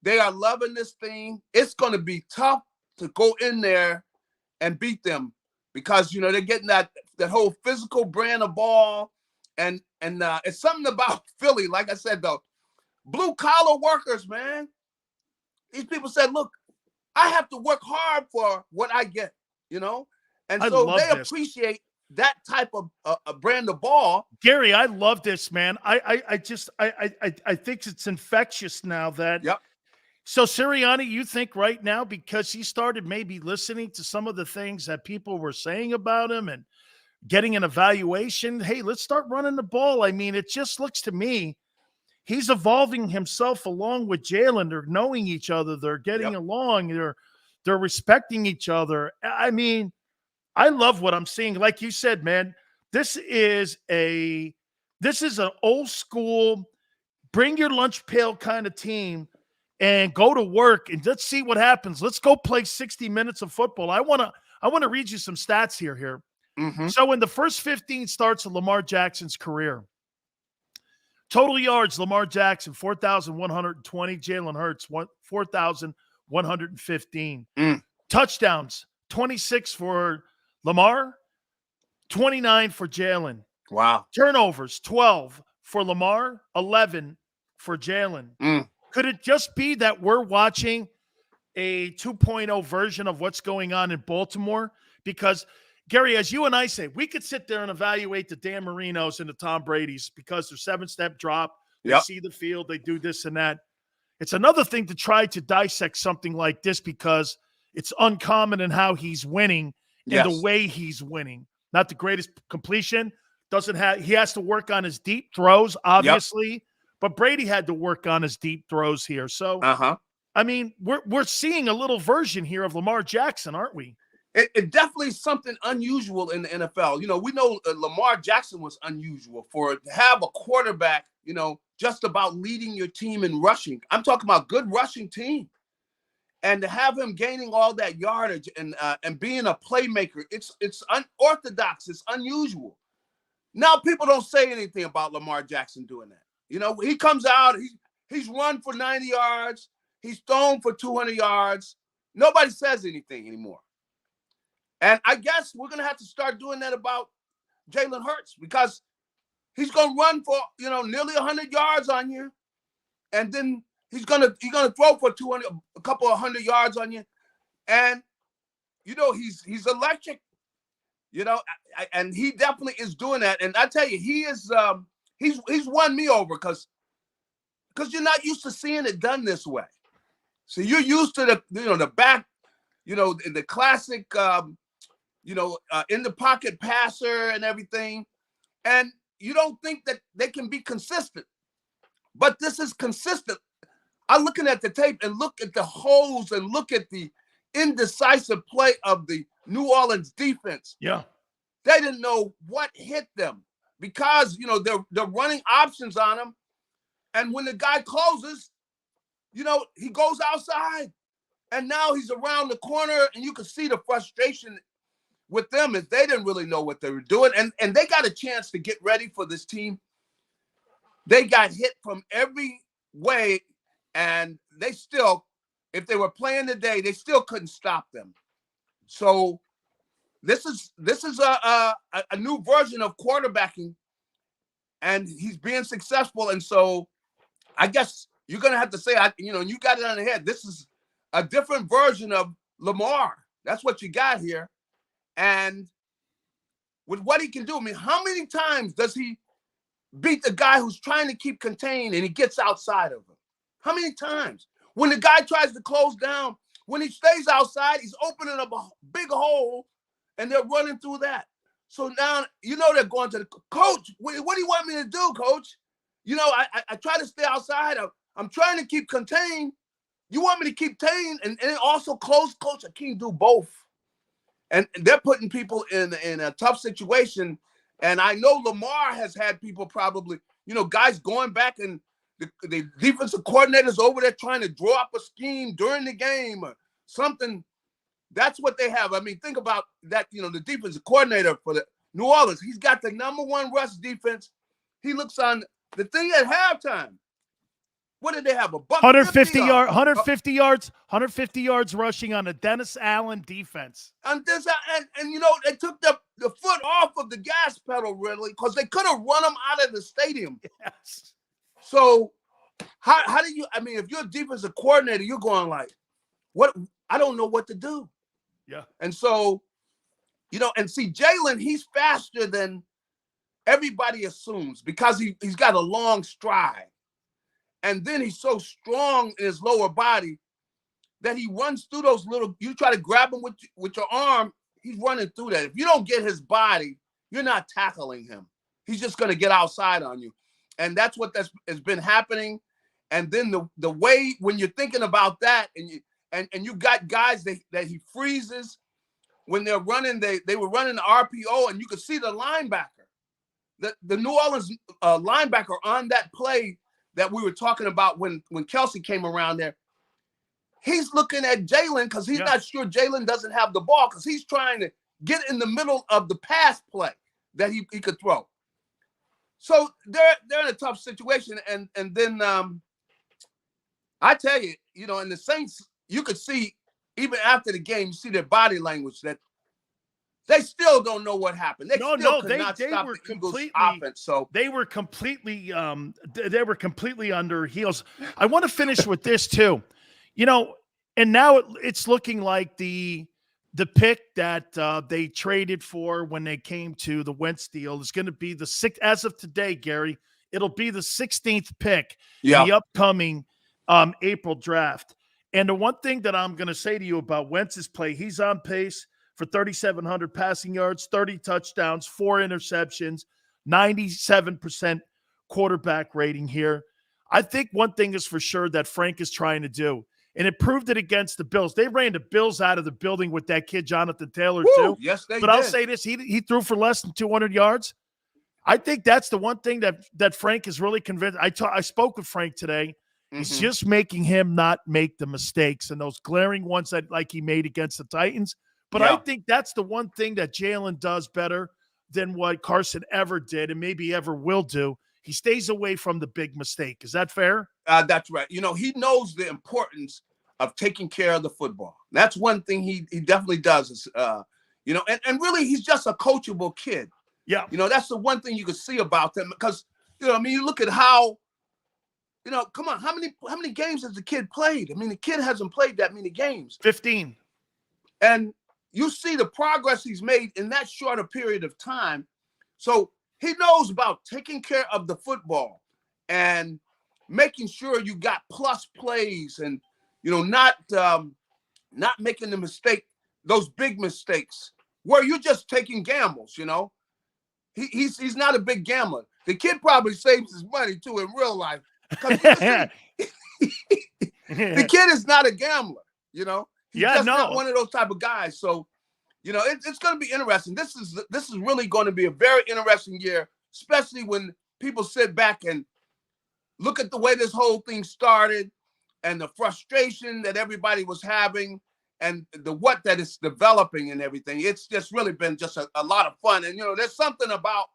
S8: They are loving this thing. It's going to be tough to go in there and beat them because they're getting that whole physical brand of ball. And it's something about Philly, like I said, though, blue collar workers, man. These people said, look, I have to work hard for what I get, and so they appreciate that type of a brand of ball.
S1: Garry, I love this, man. I think it's infectious now that.
S8: Yep.
S1: So Sirianni, you think right now, because he started maybe listening to some of the things that people were saying about him and getting an evaluation. Hey, let's start running the ball. I mean, it just looks to me he's evolving himself along with Jalen. They're knowing each other. They're getting along. They're respecting each other. I mean, I love what I'm seeing. Like you said, man, this is an old school, bring your lunch pail kind of team and go to work and let's see what happens. Let's go play 60 minutes of football. I want to read you some stats here.
S8: Mm-hmm.
S1: So in the first 15 starts of Lamar Jackson's career, total yards, Lamar Jackson, 4,120. Jalen Hurts, 4,115. Touchdowns, 26 for Lamar, 29 for Jalen.
S8: Wow.
S1: Turnovers, 12 for Lamar, 11 for Jalen. Could it just be that we're watching a 2.0 version of what's going on in Baltimore? Because, Garry, as you and I say, we could sit there and evaluate the Dan Marinos and the Tom Bradys because they're 7-step drop. They see the field. They do this and that. It's another thing to try to dissect something like this because it's uncommon in how he's winning and the way he's winning. Not the greatest completion. He has to work on his deep throws, obviously, but Brady had to work on his deep throws here. So, I mean, we're seeing a little version here of Lamar Jackson, aren't we?
S8: It definitely is something unusual in the NFL. You know, we know Lamar Jackson was unusual to have a quarterback, you know, just about leading your team in rushing. I'm talking about good rushing team. And to have him gaining all that yardage and being a playmaker, it's unorthodox. It's unusual. Now people don't say anything about Lamar Jackson doing that. You know, he comes out, he's run for 90 yards, he's thrown for 200 yards. Nobody says anything anymore. And I guess we're gonna have to start doing that about Jalen Hurts because he's gonna run for nearly 100 yards on you, and then he's gonna throw for a couple of 100 yards on you, and he's electric, and he definitely is doing that. And I tell you, he is he's won me over because you're not used to seeing it done this way. So you're used to the back, the classic, in the pocket passer and everything, and you don't think that they can be consistent, but this is consistent. I'm looking at the tape and look at the holes and look at the indecisive play of the New Orleans defense.
S1: Yeah.
S8: They didn't know what hit them because, they're running options on him. And when the guy closes, he goes outside. And now he's around the corner and you can see the frustration with them is they didn't really know what they were doing. And they got a chance to get ready for this team. They got hit from every way. And they still, if they were playing today, they still couldn't stop them. So this is a new version of quarterbacking, and he's being successful. And so I guess you're gonna have to say, you got it on the head. This is a different version of Lamar. That's what you got here. And with what he can do, I mean, how many times does he beat the guy who's trying to keep contained and he gets outside of him? How many times? When the guy tries to close down, when he stays outside, he's opening up a big hole and they're running through that. So now, they're going to the coach. What do you want me to do, coach? I try to stay outside. I'm trying to keep contained. You want me to keep contained and also close, coach? I can't do both. And they're putting people in a tough situation. And I know Lamar has had people probably, guys going back and the defensive coordinators over there trying to draw up a scheme during the game or something. That's what they have. I mean, think about that, the defensive coordinator for the New Orleans. He's got the #1 rush defense. He looks on the thing at halftime. What did they have?
S1: 150 yards rushing on a Dennis Allen defense.
S8: And they took the foot off of the gas pedal, really, because they could have run them out of the stadium.
S1: Yes.
S8: So how do you, if you're a defensive coordinator, you're going like, what? I don't know what to do.
S1: Yeah.
S8: And so, and see, Jalen, he's faster than everybody assumes because he's got a long stride. And then he's so strong in his lower body that he runs through those you try to grab him with your arm, he's running through that. If you don't get his body, you're not tackling him. He's just going to get outside on you. And that's what has been happening. And then the way when you're thinking about that, and you got guys that he freezes when they're running, they were running the RPO, and you could see the linebacker. The New Orleans linebacker on that play that we were talking about when Kelsey came around there, he's looking at Jalen because he's not sure Jalen doesn't have the ball because he's trying to get in the middle of the pass play that he could throw. So they're in a tough situation. And then I tell you, and the Saints, you could see even after the game, you see their body language that they still don't know what happened. They could not stop the Eagles' offense. So
S1: they were completely under heels. I want to finish with this too, and now it's looking like the pick that they traded for when they came to the Wentz deal is going to be the sixth as of today, Gary. It'll be the 16th pick in the upcoming April draft. And the one thing that I'm going to say to you about Wentz's play, he's on pace for 3,700 passing yards, 30 touchdowns, 4 interceptions, 97% quarterback rating here. I think one thing is for sure that Frank is trying to do, and it proved it against the Bills. They ran the Bills out of the building with that kid, Jonathan Taylor, too.
S8: Yes, they did.
S1: But I'll say this, he threw for less than 200 yards. I think that's the one thing that Frank is really convinced. I spoke with Frank today. It's just making him not make the mistakes and those glaring ones that like he made against the Titans. But I think that's the one thing that Jalen does better than what Carson ever did and maybe ever will do. He stays away from the big mistake. Is that fair?
S8: That's right. He knows the importance of taking care of the football. That's one thing he definitely does. Is, and really he's just a coachable kid.
S1: Yeah.
S8: That's the one thing you can see about him because, you look at how, come on, how many games has the kid played? I mean, the kid hasn't played that many games.
S1: 15.
S8: And you see the progress he's made in that shorter period of time. So he knows about taking care of the football and making sure you got plus plays and, not making the mistake, those big mistakes where you're just taking gambles, He's not a big gambler. The kid probably saves his money too in real life. The kid is not a gambler, He's just not one of those type of guys. So, it's going to be interesting. This is really going to be a very interesting year, especially when people sit back and look at the way this whole thing started and the frustration that everybody was having and what that is developing and everything. It's just really been just a lot of fun. And, there's something about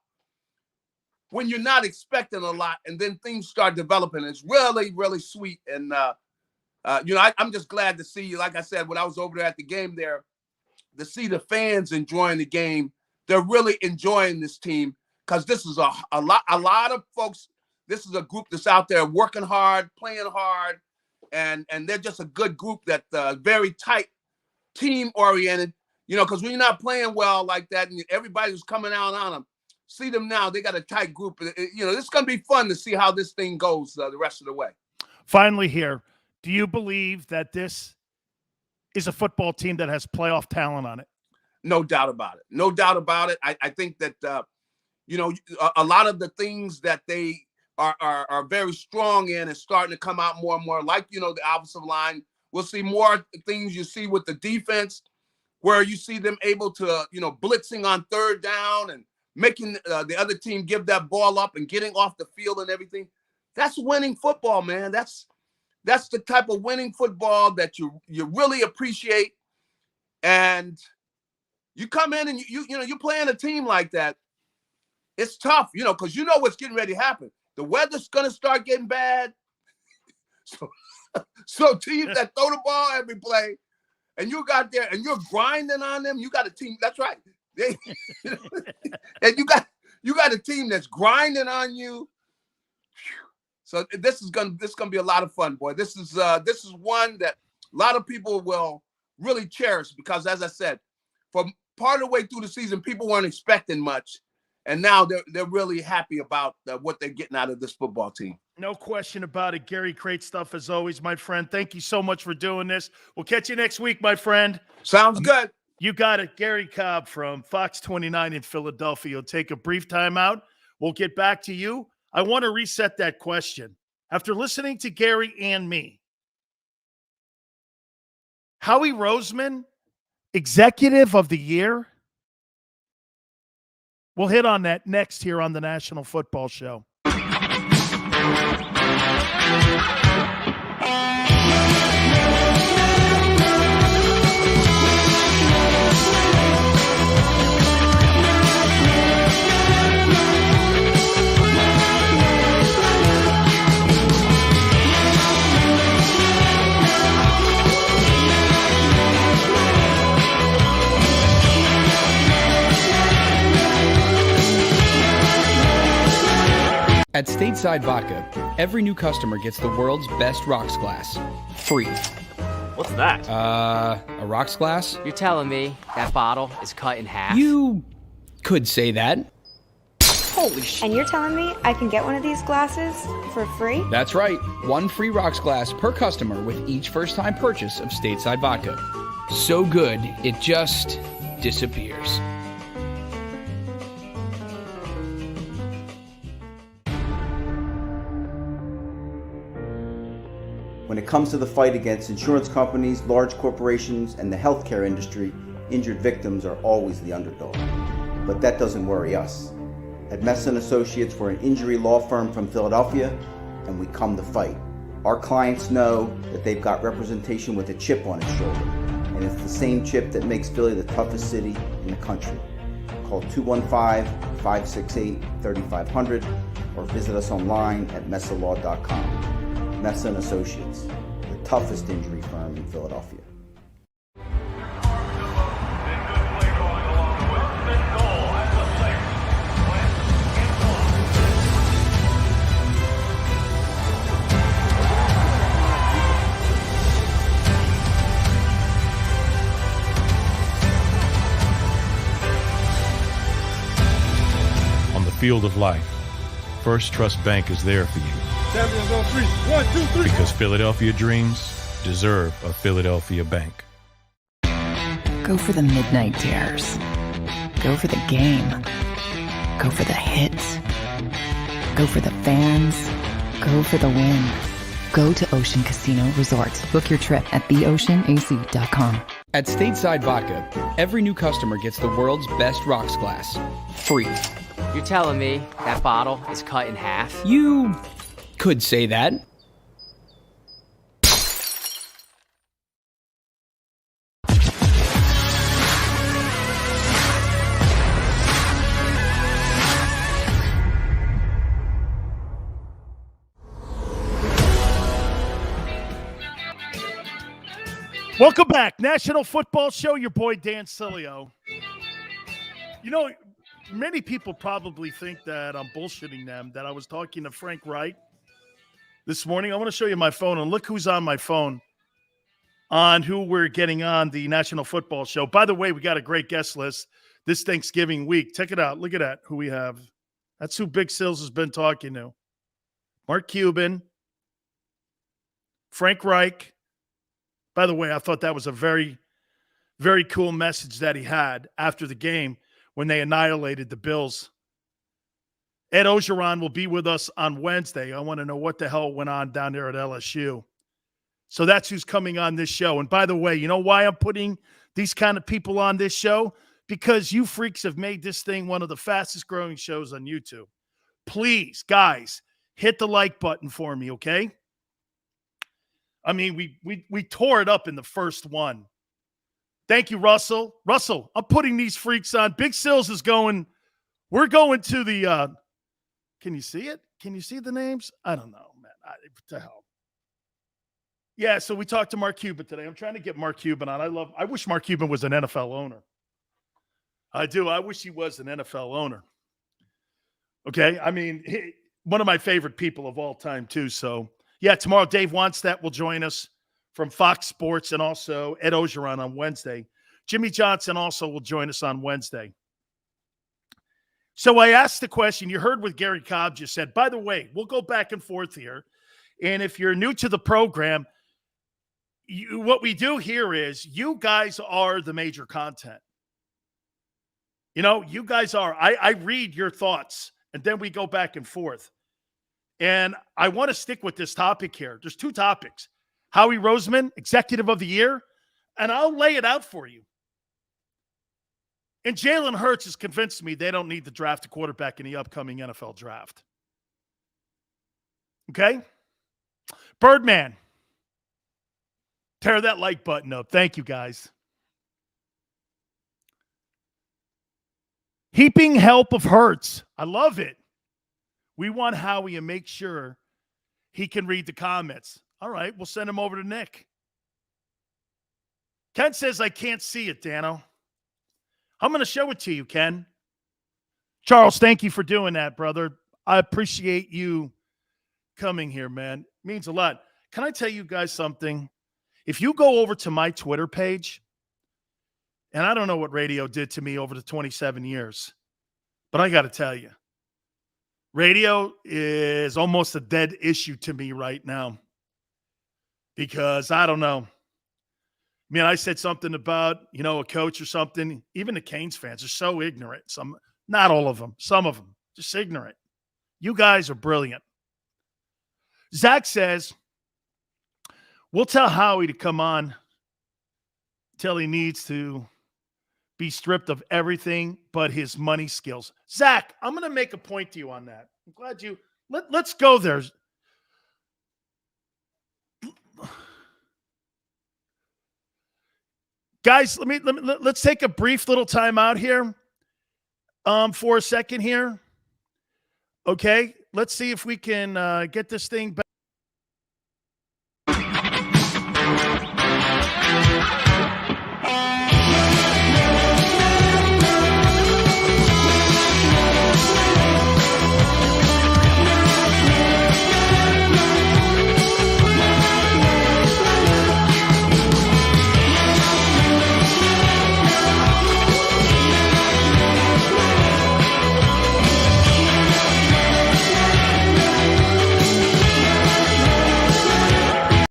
S8: when you're not expecting a lot and then things start developing. It's really, really sweet. And, I'm just glad to see, like I said, when I was over there at the game there, to see the fans enjoying the game. They're really enjoying this team because this is a lot of folks. This is a group that's out there working hard, playing hard, and they're just a good group that very tight, team oriented. Because when you're not playing well like that, and everybody's coming out on them, see them now. They got a tight group. It's going to be fun to see how this thing goes the rest of the way.
S1: Finally, here, do you believe that this is a football team that has playoff talent on it?
S8: No doubt about it. No doubt about it. I think that, a lot of the things that they are very strong in is starting to come out more and more, like, the offensive line. We'll see more things you see with the defense where you see them able to, blitzing on third down and making the other team give that ball up and getting off the field and everything. That's winning football, man. That's the type of winning football that you really appreciate. And you come in and you're playing a team like that. It's tough, because what's getting ready to happen. The weather's going to start getting bad. So teams that throw the ball every play, and you got there and you're grinding on them. You got a team. That's right. And you got a team that's grinding on you. So this is gonna be a lot of fun, boy. This is one that a lot of people will really cherish because, as I said, for part of the way through the season, people weren't expecting much, and now they're really happy about what they're getting out of this football team.
S1: No question about it, Gary. Great stuff as always, my friend. Thank you so much for doing this. We'll catch you next week, my friend.
S8: Sounds good.
S1: You got it. Garry Cobb from Fox 29 in Philadelphia. You'll take a brief timeout. We'll get back to you. I want to reset that question. After listening to Garry and me, Howie Roseman, Executive of the Year? We'll hit on that next here on the National Football Show.
S2: At Stateside Vodka, every new customer gets the world's best rocks glass, free.
S4: What's that?
S2: A rocks glass?
S4: You're telling me that bottle is cut in half?
S2: You could say that.
S4: Holy shit.
S5: And you're telling me I can get one of these glasses for free?
S2: That's right. One free rocks glass per customer with each first-time purchase of Stateside Vodka. So good, it just disappears.
S6: When it comes to the fight against insurance companies, large corporations, and the healthcare industry, injured victims are always the underdog. But that doesn't worry us. At Messon Associates, we're an injury law firm from Philadelphia, and we come to fight. Our clients know that they've got representation with a chip on its shoulder, and it's the same chip that makes Philly the toughest city in the country. Call 215-568-3500 or visit us online at messalaw.com. Messon Associates, the toughest injury firm in Philadelphia.
S7: On the field of life, First Trust Bank is there for you.
S3: Champions on 3. 1, 2, 3.
S7: Because Philadelphia dreams deserve a Philadelphia bank.
S9: Go for the midnight dares. Go for the game. Go for the hits. Go for the fans. Go for the win. Go to Ocean Casino Resort. Book your trip at theoceanac.com.
S2: At Stateside Vodka, every new customer gets the world's best rocks glass, free.
S4: You're telling me that bottle is cut in half?
S2: You could say that.
S1: Welcome back. National Football Show, your boy Dan Sileo. You know, many people probably think that I'm bullshitting them, that I was talking to Frank Reich this morning. I want to show you my phone, and look who's on my phone on who we're getting on the National Football Show. By the way, we got a great guest list this Thanksgiving week. Check it out. Look at that, who we have. That's who Big Sills has been talking to. Mark Cuban, Frank Reich. By the way, I thought that was a very, very cool message that he had after the game when they annihilated the Bills. Ed Ogeron will be with us on Wednesday. I want to know what the hell went on down there at LSU. So that's who's coming on this show. And by the way, you know why I'm putting these kind of people on this show? Because you freaks have made this thing one of the fastest growing shows on YouTube. Please, guys, hit the like button for me, okay? I mean, we tore it up in the first one. Thank you, Russell. Russell, I'm putting these freaks on. Big Sills is going. We're going to the can you see it? Can you see the names? I don't know, man. What the hell? Yeah, so we talked to Mark Cuban today. I'm trying to get Mark Cuban on. I wish Mark Cuban was an NFL owner. I do. I wish he was an NFL owner. Okay? I mean, one of my favorite people of all time, too. So, yeah, tomorrow Dave Wannstedt will join us from Fox Sports, and also Ed Ogeron on Wednesday. Jimmy Johnson also will join us on Wednesday. So I asked the question, you heard what Garry Cobb just said. By the way, we'll go back and forth here. And if you're new to the program, what we do here is you guys are the major content. You know, you guys are. I read your thoughts, and then we go back and forth. And I want to stick with this topic here. There's two topics. Howie Roseman, Executive of the Year, and I'll lay it out for you. And Jalen Hurts has convinced me they don't need to draft a quarterback in the upcoming NFL draft. Okay? Birdman. Tear that like button up. Thank you, guys. Heaping help of Hurts. I love it. We want Howie to make sure he can read the comments. All right, we'll send him over to Nick. Ken says, I can't see it, Dano. I'm going to show it to you, Ken. Charles, thank you for doing that, brother. I appreciate you coming here, man. It means a lot. Can I tell you guys something? If you go over to my Twitter page, and I don't know what radio did to me over the 27 years, but I got to tell you, radio is almost a dead issue to me right now because I don't know. I mean, I said something about, a coach or something. Even the Canes fans are so ignorant. Some, not all of them, some of them, just ignorant. You guys are brilliant. Zach says, we'll tell Howie to come on till he needs to be stripped of everything but his money skills. Zach, I'm going to make a point to you on that. I'm glad you let's go there. Guys, let's take a brief little time out here for a second here. Okay, let's see if we can get this thing back.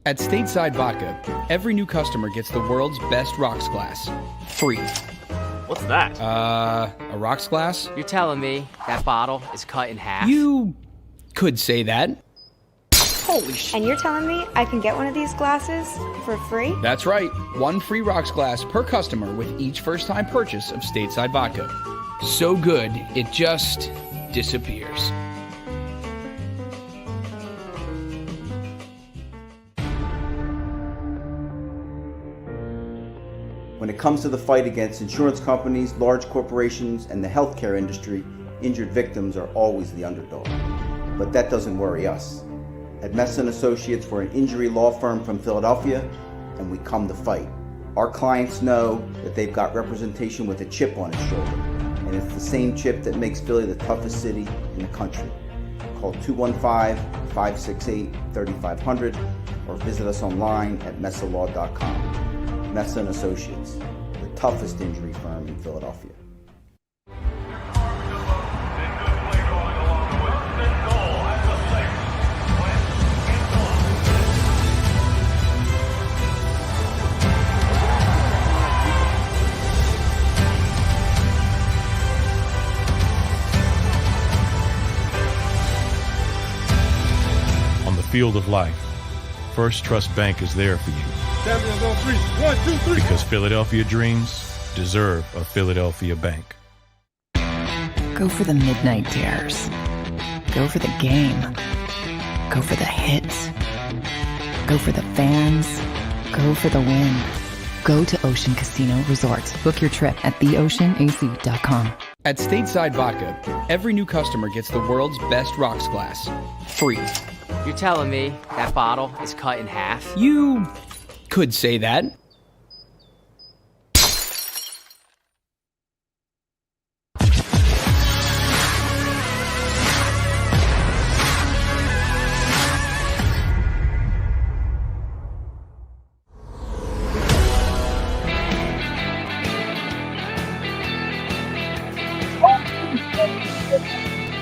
S2: At Stateside Vodka, every new customer gets the world's best rocks glass, free.
S4: What's that?
S2: A rocks glass?
S4: You're telling me that bottle is cut in half?
S2: You could say that.
S4: Holy shit.
S5: And you're telling me I can get one of these glasses for free?
S2: That's right. One free rocks glass per customer with each first-time purchase of Stateside Vodka. So good, it just disappears.
S6: When it comes to the fight against insurance companies, large corporations, and the healthcare industry, injured victims are always the underdog. But that doesn't worry us. At Messa & Associates, we're an injury law firm from Philadelphia, and we come to fight. Our clients know that they've got representation with a chip on its shoulder, and it's the same chip that makes Philly the toughest city in the country. Call 215-568-3500 or visit us online at messalaw.com. Messa & Associates, the toughest injury firm in Philadelphia.
S7: On the field of life, First Trust Bank is there for you.
S3: Champions on three. 1, 2, 3.
S7: Because Philadelphia dreams deserve a Philadelphia bank.
S9: Go for the midnight dares. Go for the game. Go for the hits. Go for the fans. Go for the win. Go to Ocean Casino Resort. Book your trip at theoceanac.com.
S2: At Stateside Vodka, every new customer gets the world's best rocks glass, free.
S4: You're telling me that bottle is cut in half?
S2: You could say that.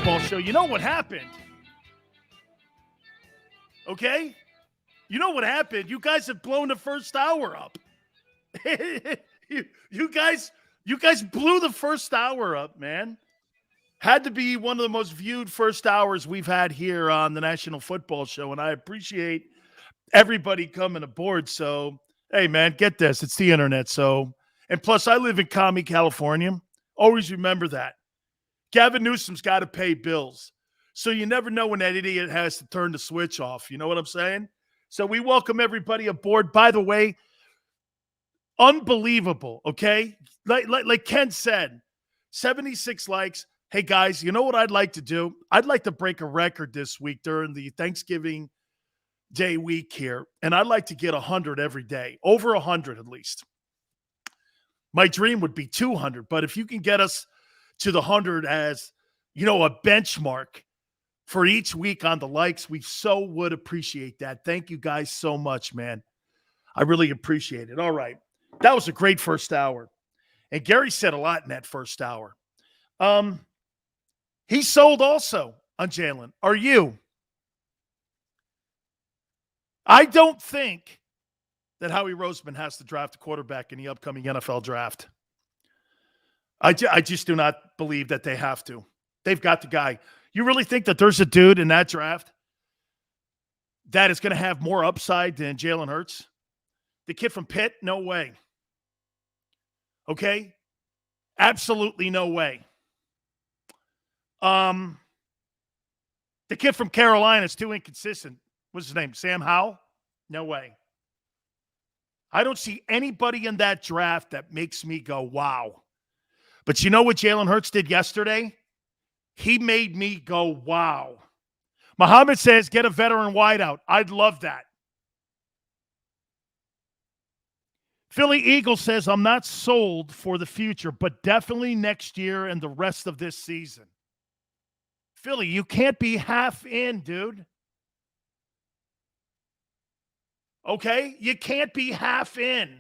S1: Ball show. You know what happened? Okay? You know what happened? You guys have blown the first hour up. you guys blew the first hour up, man. Had to be one of the most viewed first hours we've had here on the National Football Show, and I appreciate everybody coming aboard. So, hey, man, get this. It's the internet. So, and plus, I live in Commie, California. Always remember that. Gavin Newsom's got to pay bills. So you never know when that idiot has to turn the switch off. You know what I'm saying? So we welcome everybody aboard. By the way, unbelievable, okay? Like Ken said, 76 likes. Hey, guys, you know what I'd like to do? I'd like to break a record this week during the Thanksgiving Day week here, and I'd like to get 100 every day, over 100 at least. My dream would be 200, but if you can get us to the 100 as, you know, a benchmark for each week on the likes, we so would appreciate that. Thank you guys so much, man. I really appreciate it. All right. That was a great first hour. And Garry said a lot in that first hour. He sold also on Jalen. Are you? I don't think that Howie Roseman has to draft a quarterback in the upcoming NFL draft. I just do not believe that they have to. They've got the guy. You really think that there's a dude in that draft that is going to have more upside than Jalen Hurts? The kid from Pitt? No way. Okay? Absolutely no way. The kid from Carolina is too inconsistent. What's his name? Sam Howell? No way. I don't see anybody in that draft that makes me go, wow. But you know what Jalen Hurts did yesterday? He made me go, wow. Muhammad says, get a veteran wideout. I'd love that. Philly Eagle says, I'm not sold for the future, but definitely next year and the rest of this season. Philly, you can't be half in, dude. Okay? You can't be half in.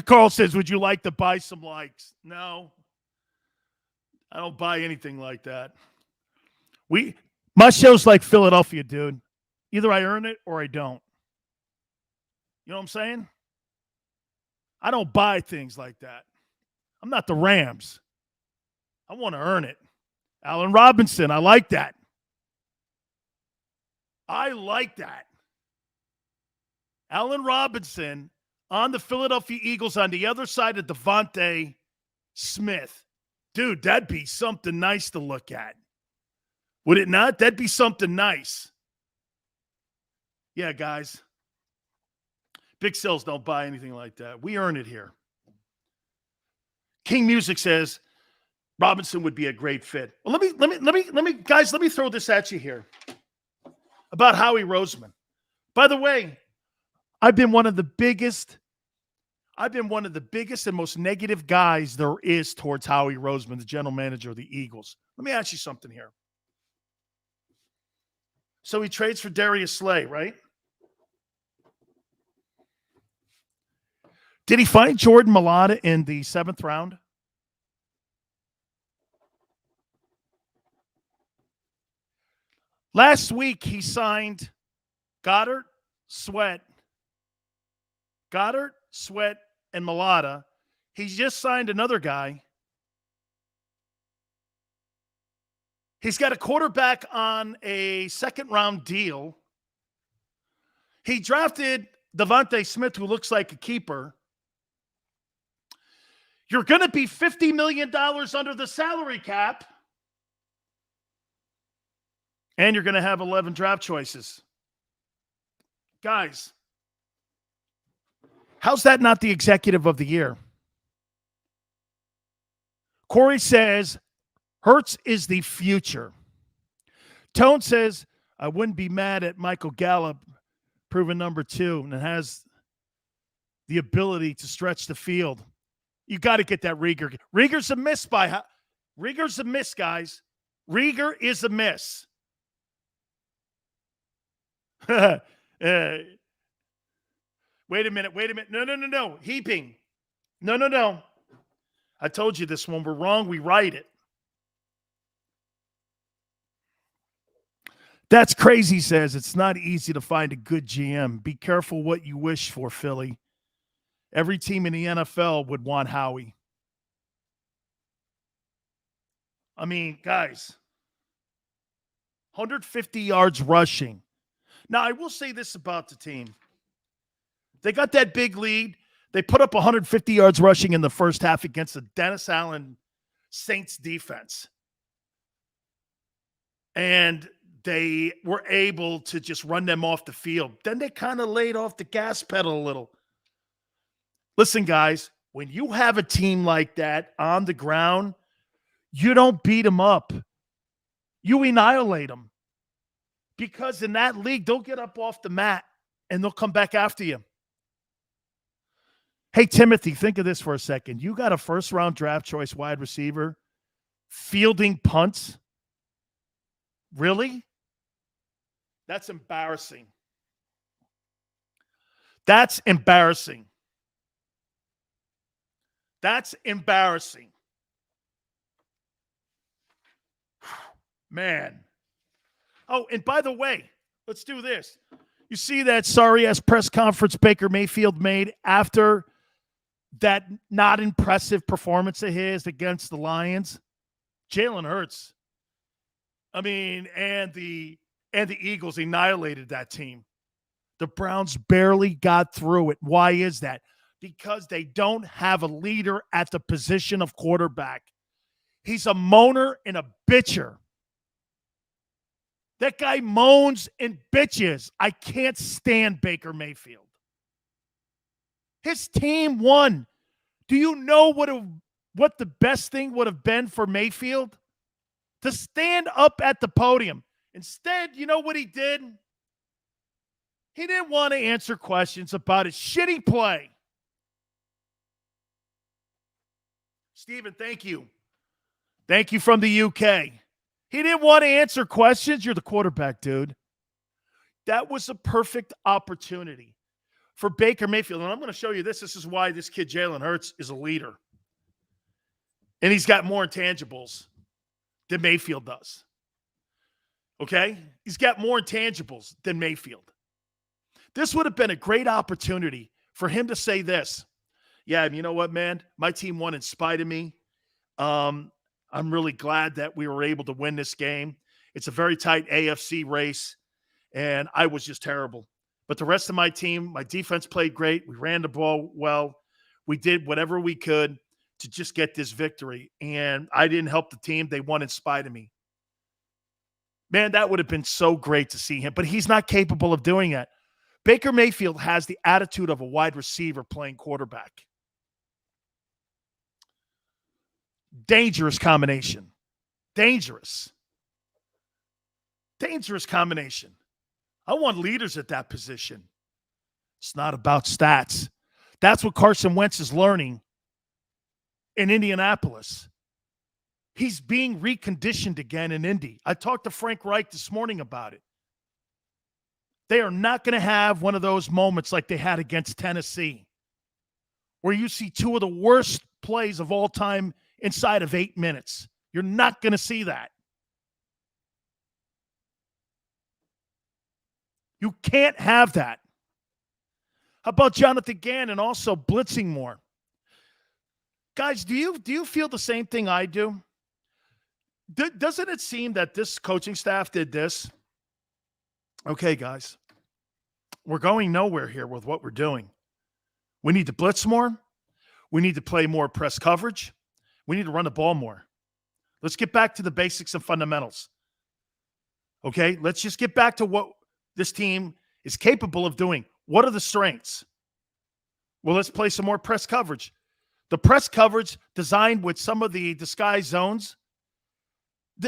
S1: Carl says, would you like to buy some likes? No. I don't buy anything like that. My show's like Philadelphia, dude. Either I earn it or I don't. You know what I'm saying? I don't buy things like that. I'm not the Rams. I want to earn it. Allen Robinson, I like that. I like that. Allen Robinson on the Philadelphia Eagles on the other side of Devontae Smith. Dude, that'd be something nice to look at. Would it not? That'd be something nice. Yeah, guys. Big sales don't buy anything like that. We earn it here. King Music says Robinson would be a great fit. Well, let me, guys, let me throw this at you here about Howie Roseman. By the way, I've been one of the biggest and most negative guys there is towards Howie Roseman, the general manager of the Eagles. Let me ask you something here. So he trades for Darius Slay, right? Did he find Jordan Mailata in the 7th round? Last week, he signed Goddard, Sweat, and Mailata. He's just signed another guy. He's got a quarterback on a 2nd-round deal. He drafted Devontae Smith, who looks like a keeper. You're going to be $50 million under the salary cap. And you're going to have 11 draft choices. Guys, how's that not the executive of the year? Corey says, Hurts is the future. Tone says, I wouldn't be mad at Michael Gallup, proven number 2, and has the ability to stretch the field. You got to get that Rieger. Rieger's a miss, guys. Rieger is a miss. Wait a minute. No. Heaping. No. I told you this. When we're wrong, we write it. That's crazy, says it's not easy to find a good GM. Be careful what you wish for, Philly. Every team in the NFL would want Howie. I mean, guys, 150 yards rushing. Now, I will say this about the team. They got that big lead. They put up 150 yards rushing in the first half against the Dennis Allen Saints defense. And they were able to just run them off the field. Then they kind of laid off the gas pedal a little. Listen, guys, when you have a team like that on the ground, you don't beat them up. You annihilate them. Because in that league, they'll get up off the mat and they'll come back after you. Hey, Timothy, think of this for a second. You got a first-round draft choice wide receiver fielding punts? Really? That's embarrassing. That's embarrassing. That's embarrassing. Man. Oh, and by the way, let's do this. You see that sorry-ass press conference Baker Mayfield made after that not impressive performance of his against the Lions? Jalen Hurts. I mean, and the Eagles annihilated that team. The Browns barely got through it. Why is that? Because they don't have a leader at the position of quarterback. He's a moaner and a bitcher. That guy moans and bitches. I can't stand Baker Mayfield. His team won. Do you know what the best thing would have been for Mayfield? To stand up at the podium. Instead, you know what he did? He didn't want to answer questions about his shitty play. Stephen, thank you. Thank you from the UK. He didn't want to answer questions. You're the quarterback, dude. That was a perfect opportunity for Baker Mayfield. And I'm going to show you this. This is why this kid, Jalen Hurts, is a leader. And he's got more intangibles than Mayfield does. Okay? He's got more intangibles than Mayfield. This would have been a great opportunity for him to say this. Yeah, you know what, man? My team won in spite of me. I'm really glad that we were able to win this game. It's a very tight AFC race, and I was just terrible. But the rest of my team, my defense played great. We ran the ball well. We did whatever we could to just get this victory, and I didn't help the team. They won in spite of me. Man, that would have been so great to see him, but he's not capable of doing that. Baker Mayfield has the attitude of a wide receiver playing quarterback. Dangerous combination. Dangerous combination. I want leaders at that position. It's not about stats. That's what Carson Wentz is learning in Indianapolis. He's being reconditioned again in Indy. I talked to Frank Reich this morning about it. They are not going to have one of those moments like they had against Tennessee, where you see two of the worst plays of all time inside of 8 minutes. You're not going to see that. You can't have that. How about Jonathan Gannon also blitzing more? Guys, do you feel the same thing I do? Doesn't it seem that this coaching staff did this? Okay, guys, we're going nowhere here with what we're doing. We need to blitz more. We need to play more press coverage. We need to run the ball more. Let's get back to the basics and fundamentals. Okay, let's just get back to what this team is capable of doing. What are the strengths? Well, let's play some more press coverage. The press coverage designed with some of the disguised zones,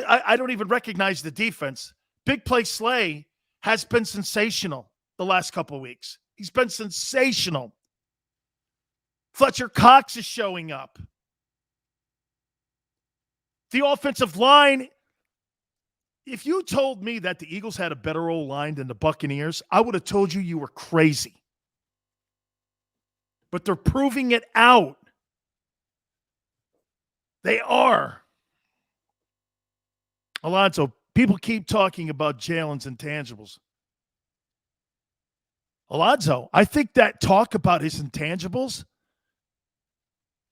S1: I don't even recognize the defense. Big Play Slay has been sensational the last couple of weeks. He's been sensational. Fletcher Cox is showing up. The offensive line, if you told me that the Eagles had a better O-line than the Buccaneers, I would have told you were crazy. But they're proving it out. They are. Alonzo, People keep talking about Jalen's intangibles. Alonzo, I think that talk about his intangibles,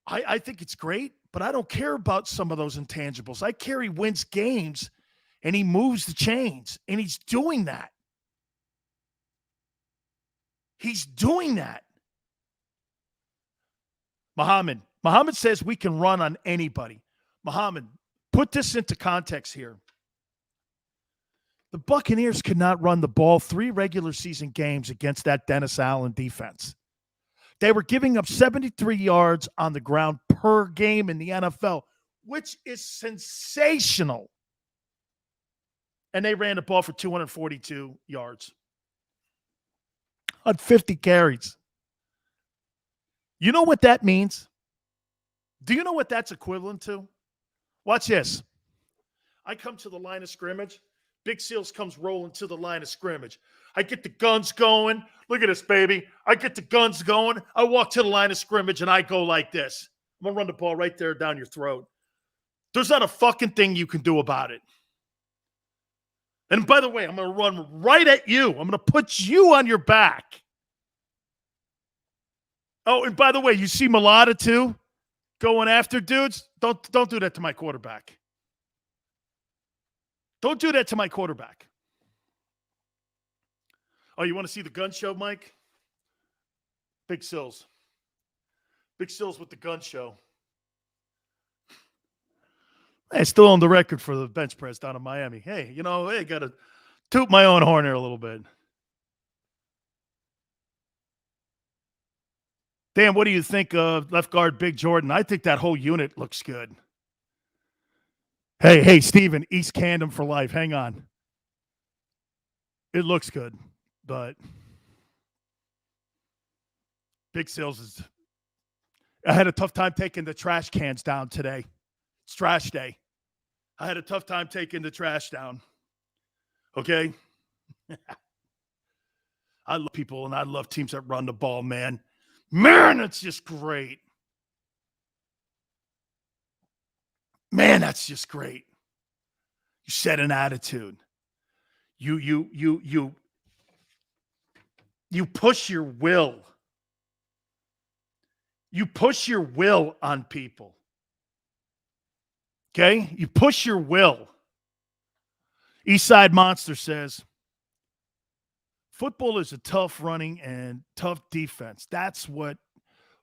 S1: I think it's great, but I don't care about some of those intangibles. I care he wins games and he moves the chains, and he's doing that. He's doing that. Muhammad says we can run on anybody. Muhammad, put this into context here. The Buccaneers could not run the ball 3 regular season games against that Dennis Allen defense. They were giving up 73 yards on the ground per game in the NFL, which is sensational. And they ran the ball for 242 yards on 50 carries. You know what that means? Do you know what that's equivalent to? Watch this. I come to the line of scrimmage. Big Seals comes rolling to the line of scrimmage. I get the guns going. Look at this, baby. I get the guns going. I walk to the line of scrimmage, and I go like this. I'm going to run the ball right there down your throat. There's not a fucking thing you can do about it. And by the way, I'm going to run right at you. I'm going to put you on your back. Oh, and by the way, you see Mulata too going after dudes? Don't do that to my quarterback. Don't do that to my quarterback. Oh, you want to see the gun show, Mike? Big Sills. Big Sills with the gun show. Hey, still on the record for the bench press down in Miami. Hey, got to toot my own horn here a little bit. Dan, what do you think of left guard Big Jordan? I think that whole unit looks good. Hey, Steven, East Camden for life. Hang on. It looks good, but Big Sales is – I had a tough time taking the trash cans down today. It's trash day. I had a tough time taking the trash down. Okay? I love people, and I love teams that run the ball, man. Man, it's just great. Man, that's just great. You set an attitude. You push your will. You push your will on people. Okay? You push your will. Eastside Monster says, football is a tough running and tough defense. That's what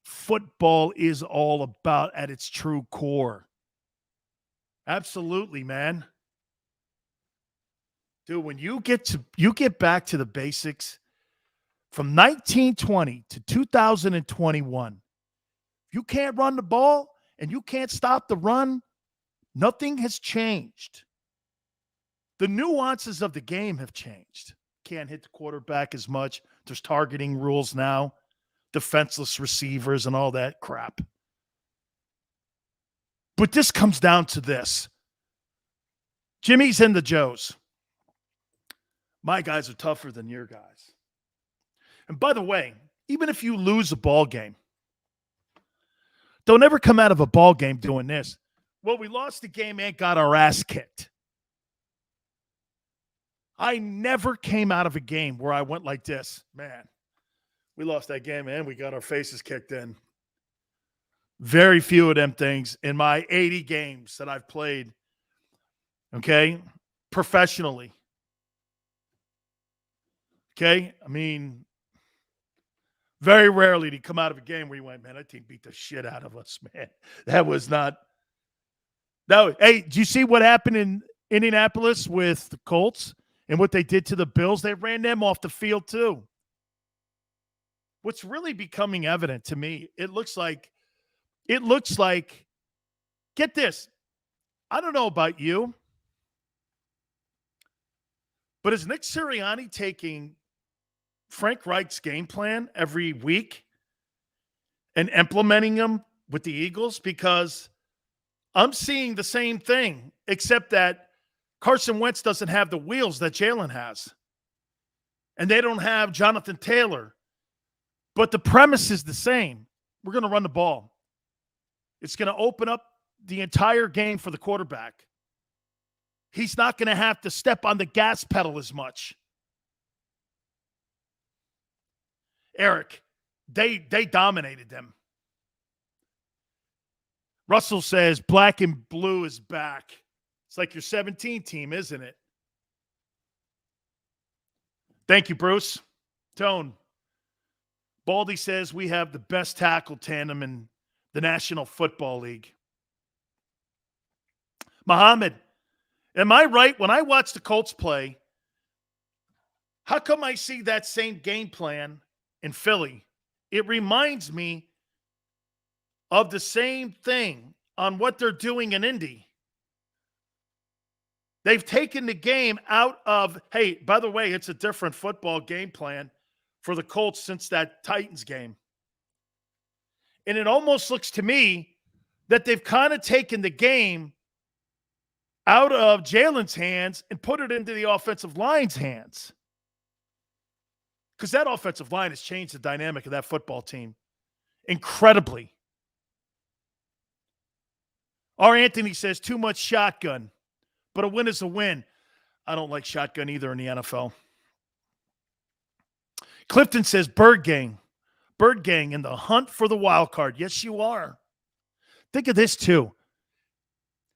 S1: football is all about at its true core. Absolutely, man. Dude, when you get back to the basics from 1920 to 2021, you can't run the ball and you can't stop the run, nothing has changed. The nuances of the game have changed. Can't hit the quarterback as much. There's targeting rules now, defenseless receivers and all that crap. But this comes down to this. Jimmy's and the Joes. My guys are tougher than your guys. And by the way, even if you lose a ball game, don't ever come out of a ball game doing this. Well, we lost the game and got our ass kicked. I never came out of a game where I went like this. Man, we lost that game and we got our faces kicked in. Very few of them things in my 80 games that I've played, okay, professionally. Okay? I mean, very rarely do you come out of a game where you went, man, that team beat the shit out of us, man. That was not – hey, do you see what happened in Indianapolis with the Colts and what they did to the Bills? They ran them off the field too. What's really becoming evident to me, it looks like, get this, I don't know about you, but is Nick Sirianni taking Frank Reich's game plan every week and implementing them with the Eagles? Because I'm seeing the same thing, except that Carson Wentz doesn't have the wheels that Jalen has. And they don't have Jonathan Taylor. But the premise is the same. We're going to run the ball. It's going to open up the entire game for the quarterback. he's not going to have to step on the gas pedal as much. Eric, they dominated them. Russell says black and blue is back. It's like your 17 team, isn't it? Thank you, Bruce. Tone. Baldy says we have the best tackle tandem in the National Football League. Muhammad, am I right? When I watch the Colts play, how come I see that same game plan in Philly? It reminds me of the same thing on what they're doing in Indy. They've taken the game out of, hey, by the way, it's a different football game plan for the Colts since that Titans game. And it almost looks to me that they've kind of taken the game out of Jalen's hands and put it into the offensive line's hands. Because that offensive line has changed the dynamic of that football team incredibly. R. Anthony says too much shotgun, but a win is a win. I don't like shotgun either in the NFL. Clifton says Bird Gang in the hunt for the wild card. Yes, you are. Think of this too.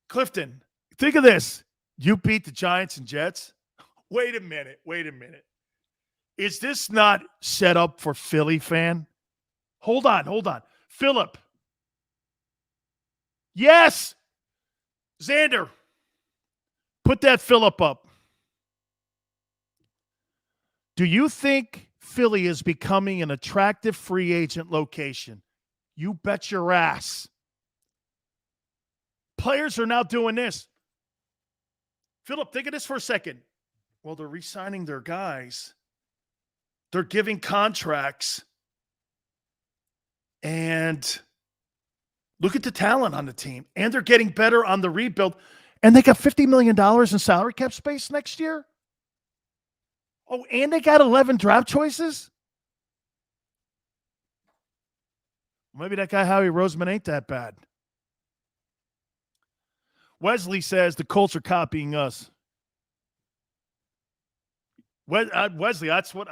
S1: Clifton, think of this. You beat the Giants and Jets. Wait a minute. Is this not set up for Philly fan? Hold on. Philip. Yes. Xander. Put that Philip up. Do you think Philly is becoming an attractive free agent location? You bet your ass. Players are now doing this. Philip, think of this for a second. Well, they're re-signing their guys. They're giving contracts. And look at the talent on the team. And they're getting better on the rebuild. And they got $50 million in salary cap space next year. Oh, and they got 11 draft choices? Maybe that guy Howie Roseman ain't that bad. Wesley says the Colts are copying us. Wesley, that's what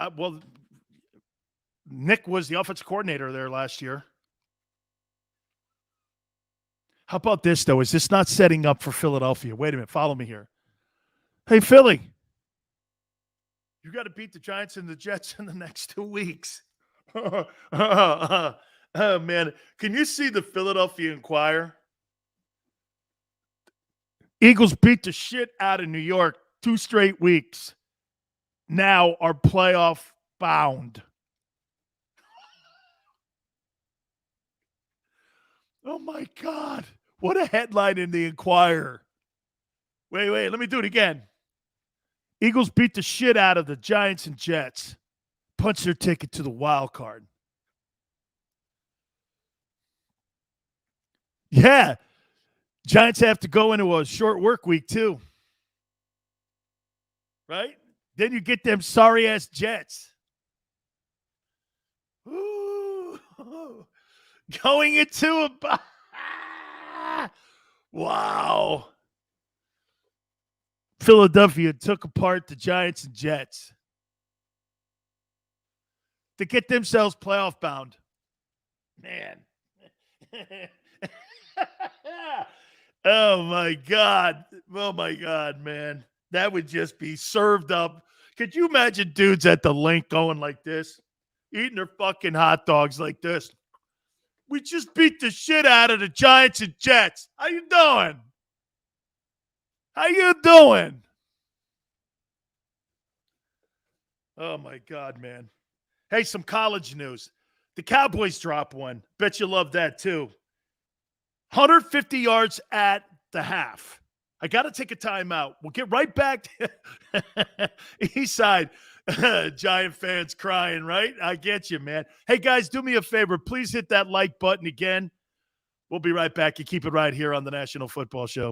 S1: Nick was the offensive coordinator there last year. How about this, though? Is this not setting up for Philadelphia? Wait a minute. Follow me here. Hey, Philly. You got to beat the Giants and the Jets in the next 2 weeks. Oh, man. Can you see the Philadelphia Inquirer? Eagles beat the shit out of New York 2 straight weeks. Now are playoff bound. Oh, my God. What a headline in the Inquirer. Wait. Let me do it again. Eagles beat the shit out of the Giants and Jets. Punch their ticket to the wild card. Yeah. Giants have to go into a short work week, too. Right? Then you get them sorry-ass Jets. Ooh. Going into a bye. Wow. Philadelphia took apart the Giants and Jets to get themselves playoff bound. Man. Oh, my God, man. That would just be served up. Could you imagine dudes at the link going like this, eating their fucking hot dogs like this? We just beat the shit out of the Giants and Jets. How you doing? Oh, my God, man. Hey, some college news. The Cowboys drop one. Bet you love that, too. 150 yards at the half. I got to take a timeout. We'll get right back to East Side. Giant fans crying, right? I get you, man. Hey, guys, do me a favor. Please hit that like button again. We'll be right back. You keep it right here on the National Football Show.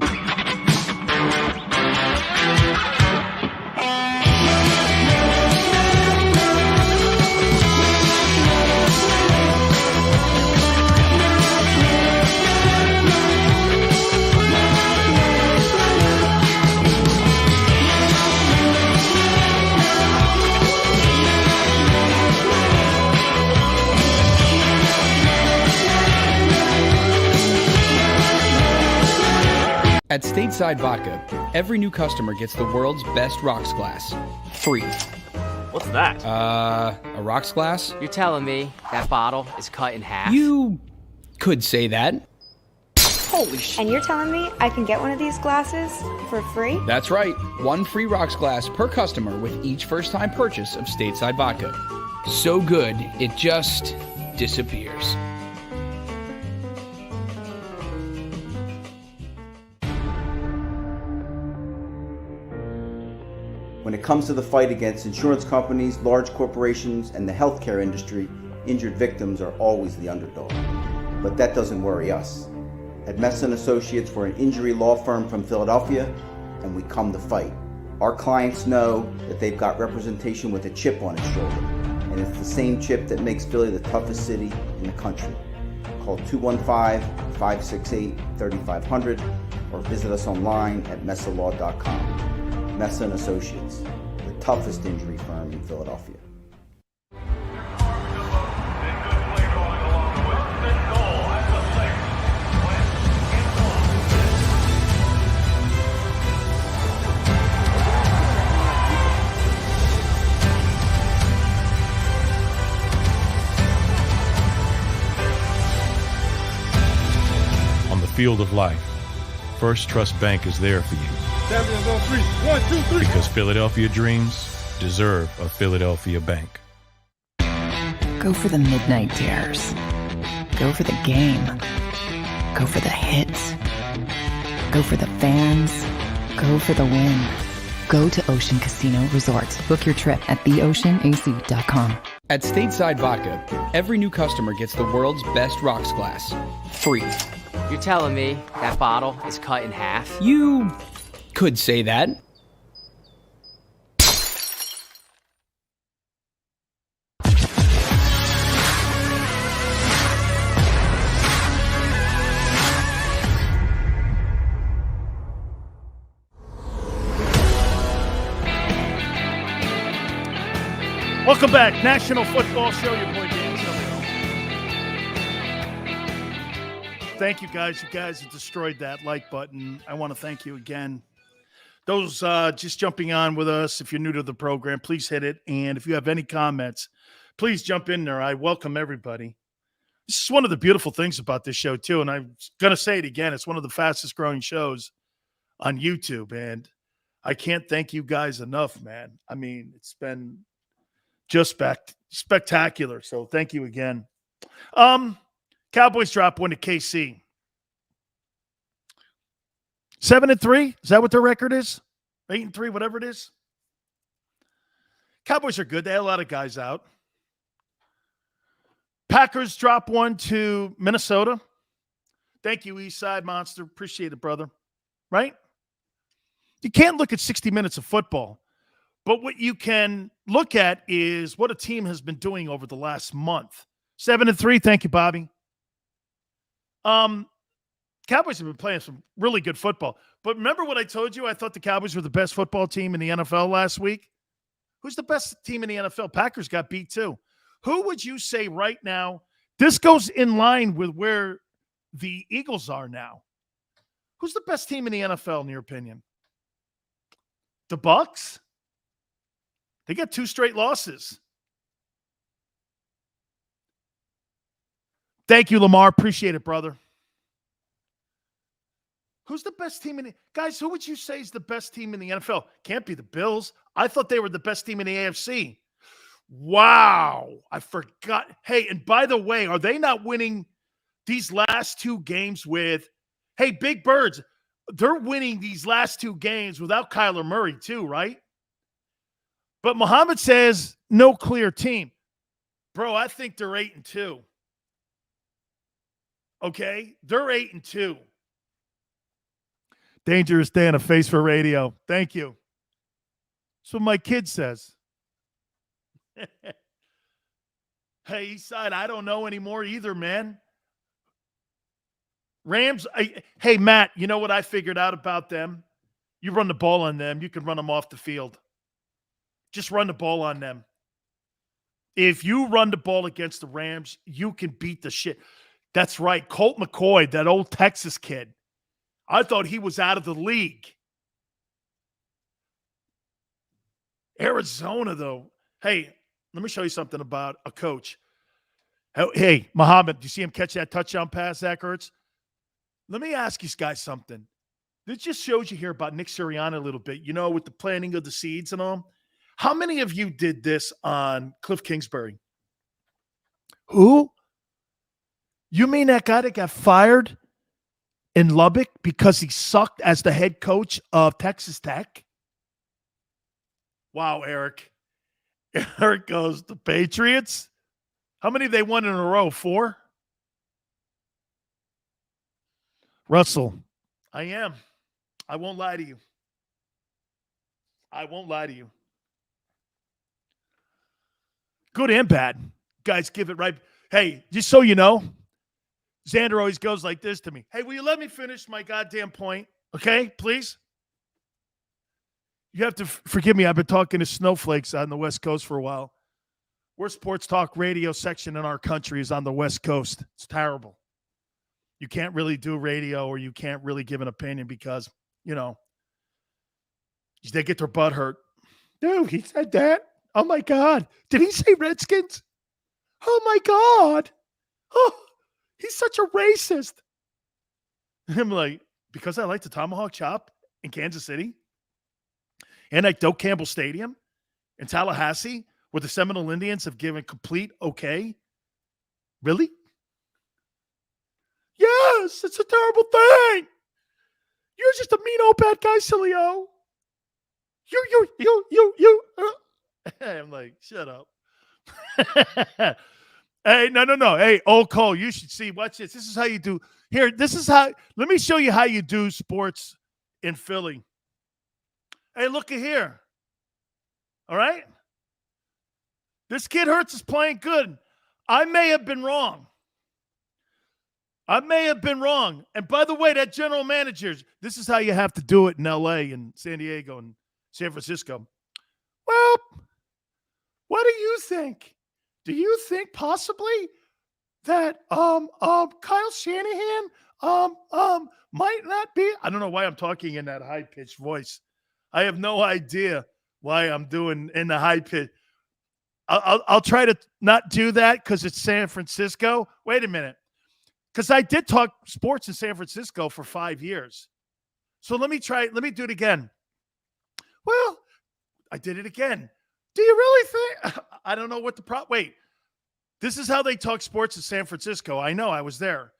S2: At Stateside Vodka, every new customer gets the world's best rocks glass, free.
S4: What's that?
S2: A rocks glass?
S4: You're telling me that bottle is cut in half?
S2: You could say that.
S4: Holy shit.
S5: And you're telling me I can get one of these glasses for free?
S2: That's right. One free rocks glass per customer with each first-time purchase of Stateside Vodka. So good, it just disappears.
S6: When it comes to the fight against insurance companies, large corporations, and the healthcare industry, injured victims are always the underdog. But that doesn't worry us. At Messon Associates, we're an injury law firm from Philadelphia, and we come to fight. Our clients know that they've got representation with a chip on its shoulder, and it's the same chip that makes Philly the toughest city in the country. Call 215-568-3500 or visit us online at messalaw.com. Messon Associates, the toughest injury firm in Philadelphia.
S7: On the field of life, First Trust Bank is there for you.
S3: Champions on 3. 1, 2, 3.
S7: Because Philadelphia dreams deserve a Philadelphia bank.
S9: Go for the midnight dares. Go for the game. Go for the hits. Go for the fans. Go for the win. Go to Ocean Casino Resort. Book your trip at theoceanac.com.
S2: At Stateside Vodka, every new customer gets the world's best rocks glass, free.
S4: You're telling me that bottle is cut in half?
S2: You could say that.
S1: Welcome back, National Football Show. Your boy Dan Sileo. Thank you guys. You guys have destroyed that like button. I want to thank you again. Those just jumping on with us, if you're new to the program, please hit it. And if you have any comments, please jump in there. I welcome everybody. This is one of the beautiful things about this show, too. And I'm going to say it again. It's one of the fastest growing shows on YouTube. And I can't thank you guys enough, man. I mean, it's been just spectacular. So thank you again. Cowboys drop one to KC. 7-3. Is that what their record is? 8-3, whatever it is. Cowboys are good. They had a lot of guys out. Packers drop one to Minnesota. Thank you, Eastside Monster. Appreciate it, brother. Right? You can't look at 60 minutes of football. But what you can look at is what a team has been doing over the last month. 7-3. Thank you, Bobby. Cowboys have been playing some really good football. But remember what I told you? I thought the Cowboys were the best football team in the NFL last week. Who's the best team in the NFL? Packers got beat too. Who would you say right now? This goes in line with where the Eagles are now. Who's the best team in the NFL in your opinion? The Bucs? They got 2 straight losses. Thank you, Lamar. Appreciate it, brother. Who's the best team in the guys? Who would you say is the best team in the NFL? Can't be the Bills. I thought they were the best team in the AFC. Wow. I forgot. Hey, and by the way, are they not winning these last 2 games with, hey, Big Birds? They're winning these last 2 games without Kyler Murray, too, right? But Muhammad says no clear team. Bro, I think they're 8-2. Okay? They're 8-2. Dangerous Dan, a face for radio. Thank you. That's what my kid says. Hey, Eastside, I don't know anymore either, man. Rams, hey, Matt, you know what I figured out about them? You run the ball on them, you can run them off the field. Just run the ball on them. If you run the ball against the Rams, you can beat the shit. That's right. Colt McCoy, that old Texas kid. I thought he was out of the league. Arizona, though. Hey, let me show you something about a coach. Hey, Muhammad, do you see him catch that touchdown pass, Zach Ertz? Let me ask you guys something. This just shows you here about Nick Sirianni a little bit, with the planting of the seeds and all. How many of you did this on Cliff Kingsbury? Who? You mean that guy that got fired in Lubbock because he sucked as the head coach of Texas Tech? Wow, Eric. Eric goes, the Patriots? How many they won in a row? 4? Russell, I am. I won't lie to you. I won't lie to you. Good and bad. Guys, give it right. Hey, just so you know, Xander always goes like this to me. Hey, will you let me finish my goddamn point? Okay, please? You have to forgive me. I've been talking to snowflakes on the West Coast for a while. Worst sports talk radio section in our country is on the West Coast. It's terrible. You can't really do radio or you can't really give an opinion because, they get their butt hurt. Dude, he said that. Oh, my God. Did he say Redskins? Oh, my God. Oh, he's such a racist. I'm like, because I like the tomahawk chop in Kansas City and at Doak Campbell Stadium in Tallahassee, where the Seminole Indians have given complete okay. Really? Yes, it's a terrible thing. You're just a mean old bad guy, Sileo. You. I'm like, shut up. Hey, no. Hey, old Cole, you should see. Watch this. This is how you do. Here, let me show you how you do sports in Philly. Hey, look at here. All right? This kid Hurts is playing good. I may have been wrong. And by the way, that general managers, this is how you have to do it in L.A. and San Diego and San Francisco. Well, what do you think? Do you think possibly that Kyle Shanahan might not be? I don't know why I'm talking in that high-pitched voice. I have no idea why I'm doing in the high pitch. I'll try to not do that because it's San Francisco. Wait a minute. Because I did talk sports in San Francisco for 5 years. So let me do it again. Well, I did it again. Do you really think? I don't know what the problem. Wait, this is how they talk sports in San Francisco. I know, I was there.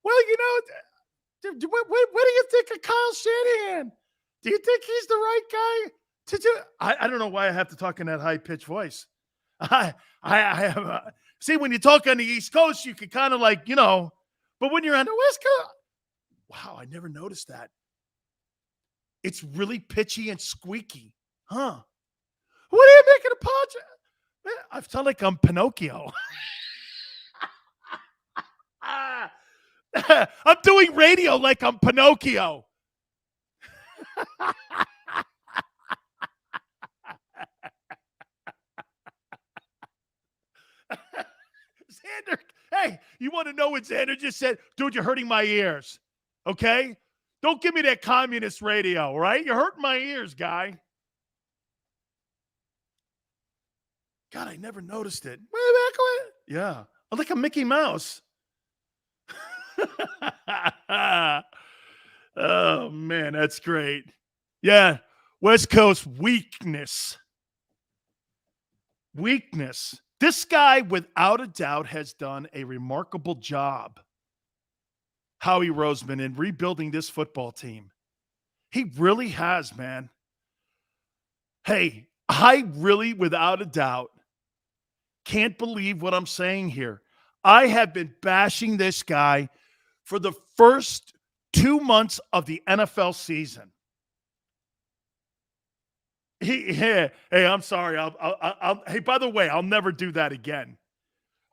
S1: Well, what do you think of Kyle Shanahan? Do you think he's the right guy to do? I don't know why I have to talk in that high pitched voice. I have see, when you talk on the East Coast, you can kind of but when you're on the West Coast, wow, I never noticed that. It's really pitchy and squeaky, huh? What are you making a podcast? Man, I sound like I'm Pinocchio. I'm doing radio like I'm Pinocchio. Xander, hey, you want to know what Xander just said? Dude, you're hurting my ears. Okay? Don't give me that communist radio, all right? You're hurting my ears, guy. God, I never noticed it. Yeah. I'm like a Mickey Mouse. Oh, man, that's great. Yeah. West Coast weakness. This guy, without a doubt, has done a remarkable job, Howie Roseman, in rebuilding this football team. He really has, man. Hey, I really, without a doubt, can't believe what I'm saying here. I have been bashing this guy for the first 2 months of the NFL season. Hey, I'm sorry. Hey, by the way, I'll never do that again.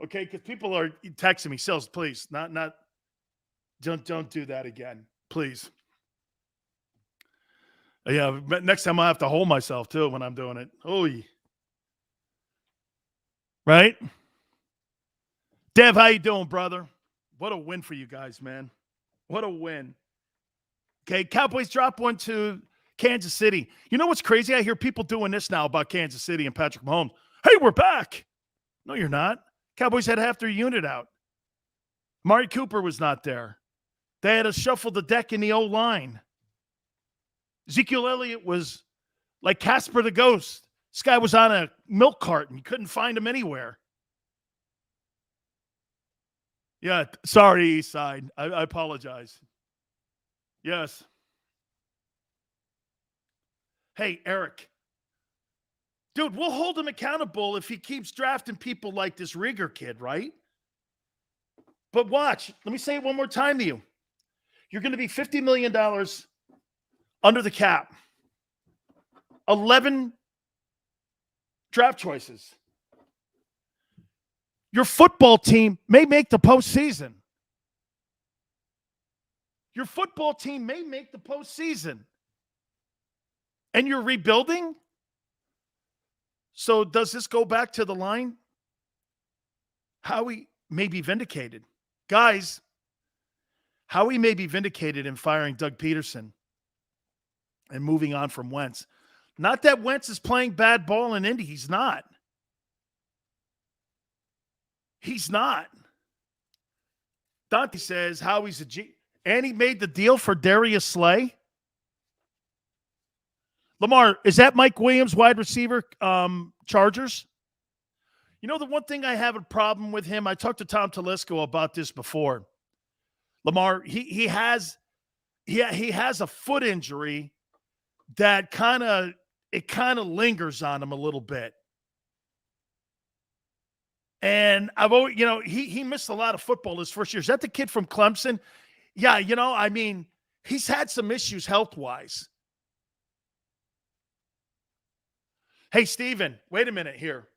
S1: Okay, because people are texting me, Sills, please, don't do that again, please. Yeah, next time I have to hold myself too when I'm doing it. Oy. Right? Dev, how you doing, brother? What a win for you guys, man. What a win. Okay, Cowboys drop one to Kansas City. You know what's crazy? I hear people doing this now about Kansas City and Patrick Mahomes. Hey, we're back. No, you're not. Cowboys had half their unit out. Amari Cooper was not there. They had to shuffle the deck in the O-line. Ezekiel Elliott was like Casper the Ghost. This guy was on a milk carton. You couldn't find him anywhere. Yeah, sorry, East Side. I apologize. Yes. Hey, Eric. Dude, we'll hold him accountable if he keeps drafting people like this Rieger kid, right? But watch. Let me say it one more time to you. You're going to be $50 million under the cap. 11 draft choices. Your football team may make the postseason. Your football team may make the postseason. And you're rebuilding? So does this go back to the line? Howie may be vindicated. Guys, Howie may be vindicated in firing Doug Peterson and moving on from Wentz. Not that Wentz is playing bad ball in Indy. He's not. He's not. Dante says Howie's a G. And he made the deal for Darius Slay. Lamar, is that Mike Williams, wide receiver, Chargers? You know, the one thing I have a problem with him, I talked to Tom Telesco about this before. Lamar, he has a foot injury that kind of lingers on him a little bit. And I've always, you know, he missed a lot of football his first year. Is that the kid from Clemson? Yeah, you know, I mean, he's had some issues health-wise. Hey, Steven, wait a minute here.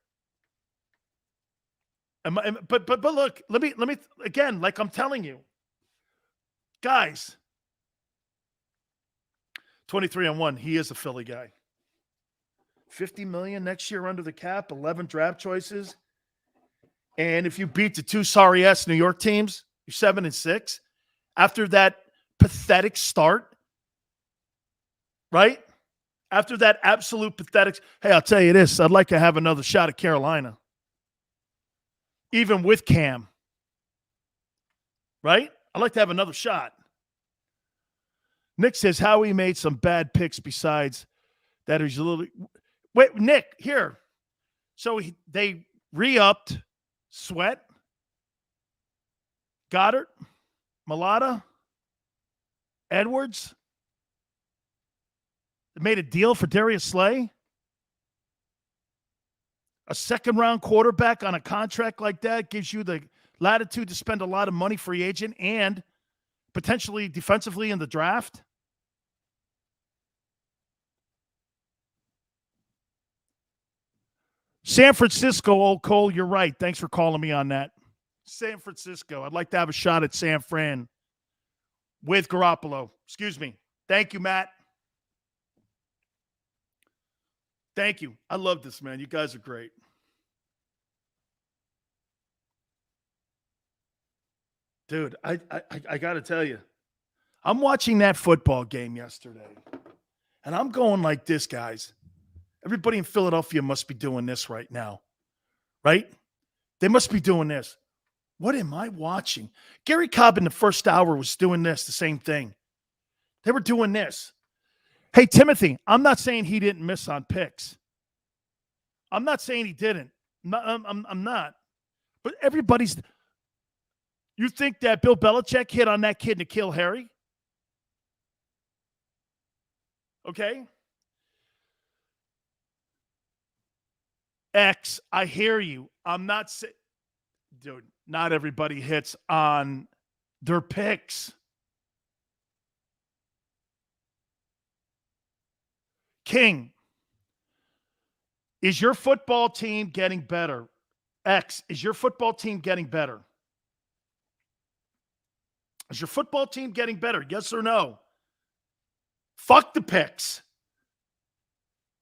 S1: But look, let me again, like I'm telling you, guys, 23-1, he is a Philly guy. $50 million next year under the cap, 11 draft choices. And if you beat the two sorry-ass New York teams, you're 7-6. After that pathetic start, right? After that absolute pathetic, hey, I'll tell you this, I'd like to have another shot at Carolina. Even with Cam. Right? I'd like to have another shot. Nick says Howie made some bad picks besides that. He's a little. Wait, Nick, here. So they re-upped Sweat, Goddard, Mulata, Edwards. They made a deal for Darius Slay. A second-round quarterback on a contract like that gives you the latitude to spend a lot of money free agent and potentially defensively in the draft. San Francisco, old Cole, you're right. Thanks for calling me on that. San Francisco. I'd like to have a shot at San Fran with Garoppolo. Excuse me. Thank you, Matt. Thank you. I love this, man. You guys are great. Dude, I got to tell you, I'm watching that football game yesterday, and I'm going like this, guys. Everybody in Philadelphia must be doing this right now, right? They must be doing this. What am I watching? Garry Cobb in the first hour was doing this, the same thing. They were doing this. Hey, Timothy, I'm not saying he didn't miss on picks. I'm not saying he didn't. I'm not. But everybody's – you think that Bill Belichick hit on that kid to kill Harry? Okay? X, I hear you. I'm not saying – dude, not everybody hits on their picks. King, is your football team getting better? X, is your football team getting better? Is your football team getting better? Yes or no? Fuck the picks.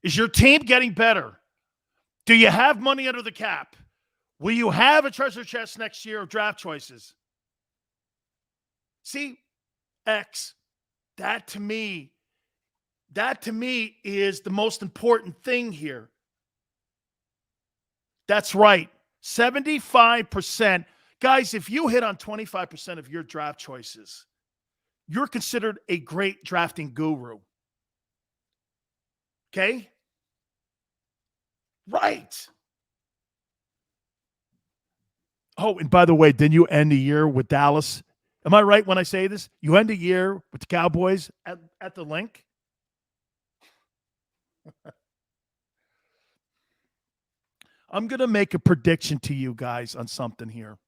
S1: Is your team getting better? Do you have money under the cap? Will you have a treasure chest next year of draft choices? See, X, That to me is the most important thing here. That's right. 75%. Guys, if you hit on 25% of your draft choices, you're considered a great drafting guru. Okay? Right. Oh, and by the way, didn't you end the year with Dallas? Am I right when I say this? You end the year with the Cowboys at the link? I'm going to make a prediction to you guys on something here.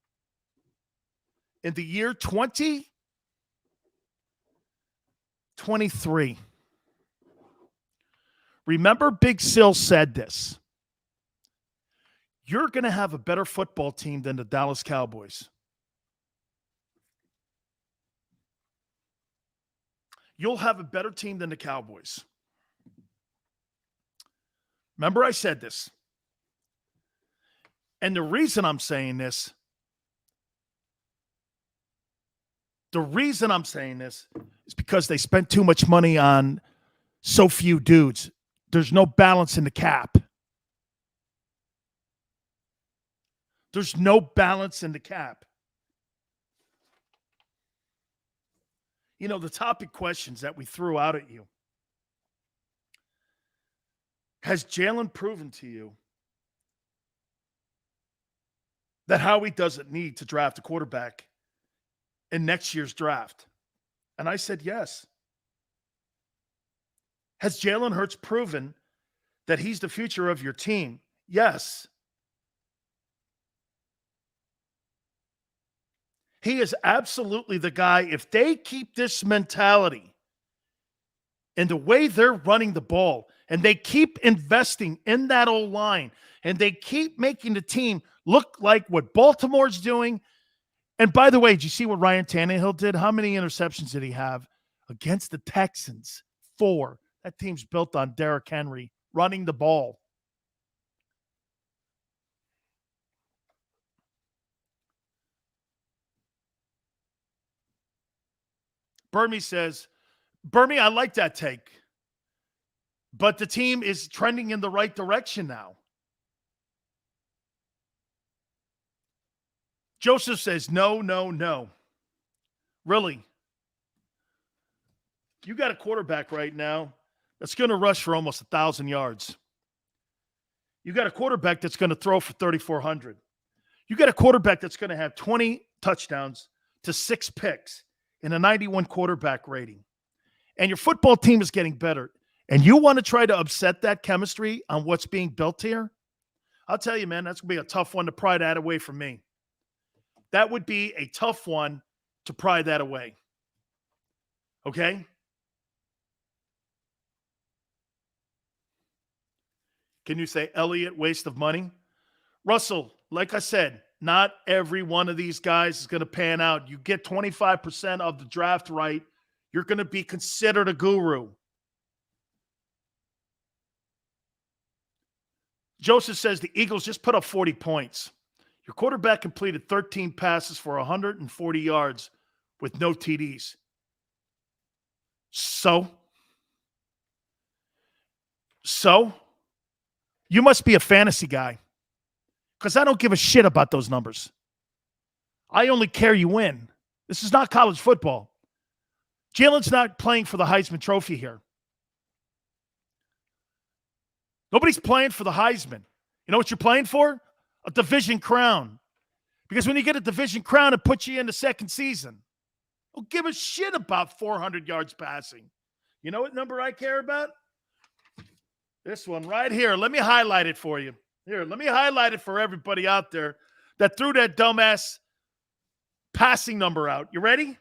S1: In the year 2023, remember Big Sil said this. You're going to have a better football team than the Dallas Cowboys. You'll have a better team than the Cowboys. Remember I said this. And the reason I'm saying this is because they spent too much money on so few dudes. There's no balance in the cap. There's no balance in the cap. You know, the topic questions that we threw out at you. Has Jalen proven to you that Howie doesn't need to draft a quarterback in next year's draft? And I said yes. Has Jalen Hurts proven that he's the future of your team? Yes. He is absolutely the guy. If they keep this mentality and the way they're running the ball, and they keep investing in that old line, and they keep making the team look like what Baltimore's doing. And by the way, did you see what Ryan Tannehill did? How many interceptions did he have against the Texans? 4. That team's built on Derrick Henry running the ball. Burmy says, Burmy, I like that take. But the team is trending in the right direction now. Joseph says, no. Really? You got a quarterback right now that's going to rush for almost 1,000 yards. You got a quarterback that's going to throw for 3,400. You got a quarterback that's going to have 20 touchdowns to 6 picks in a 91 quarterback rating. And your football team is getting better. And you want to try to upset that chemistry on what's being built here? I'll tell you, man, that's going to be a tough one to pry that away from me. That would be a tough one to pry that away. Okay? Can you say, Elliott, waste of money? Russell, like I said, not every one of these guys is going to pan out. You get 25% of the draft right, you're going to be considered a guru. Joseph says the Eagles just put up 40 points. Your quarterback completed 13 passes for 140 yards with no TDs. So you must be a fantasy guy, because I don't give a shit about those numbers. I only care you win. This is not college football. Jalen's not playing for the Heisman Trophy here. Nobody's playing for the Heisman. You know what you're playing for? A division crown. Because when you get a division crown, it puts you in the second season. Don't give a shit about 400 yards passing. You know what number I care about? This one right here. Let me highlight it for you. Here, let me highlight it for everybody out there that threw that dumbass passing number out. You ready?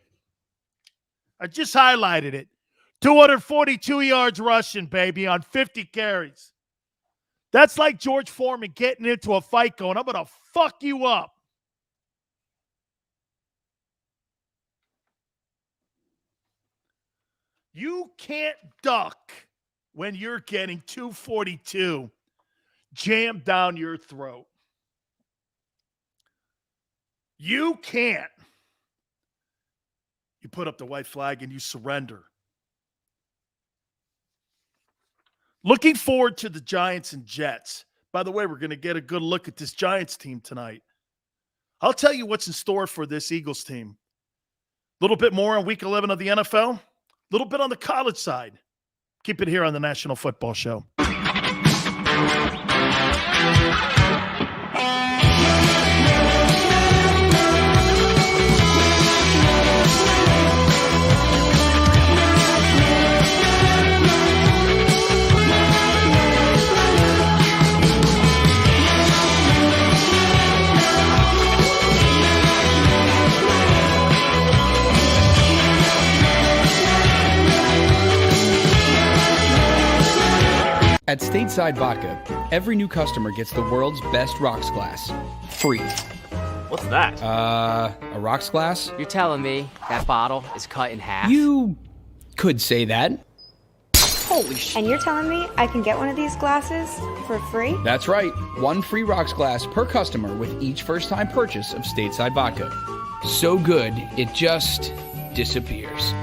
S1: I just highlighted it. 242 yards rushing, baby, on 50 carries. That's like George Foreman getting into a fight going, I'm going to fuck you up. You can't duck when you're getting 242 jammed down your throat. You can't. You put up the white flag and you surrender. Looking forward to the Giants and Jets. By the way, we're going to get a good look at this Giants team tonight. I'll tell you what's in store for this Eagles team. A little bit more on Week 11 of the NFL. A little bit on the college side. Keep it here on the National Football Show.
S2: At Stateside Vodka, every new customer gets the world's best rocks glass. Free.
S4: What's that?
S2: A rocks glass?
S4: You're telling me that bottle is cut in half?
S2: You could say that.
S4: Holy shit.
S5: And you're telling me I can get one of these glasses for free?
S2: That's right. One free rocks glass per customer with each first-time purchase of Stateside Vodka. So good, it just disappears.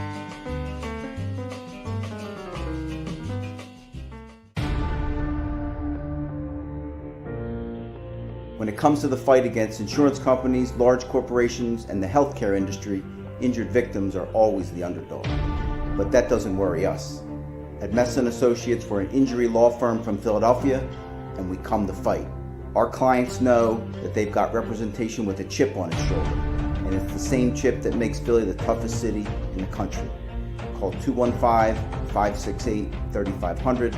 S6: When it comes to the fight against insurance companies, large corporations, and the healthcare industry, injured victims are always the underdog. But that doesn't worry us. At Mesa & Associates, we're an injury law firm from Philadelphia, and we come to fight. Our clients know that they've got representation with a chip on its shoulder, and it's the same chip that makes Philly the toughest city in the country. Call 215-568-3500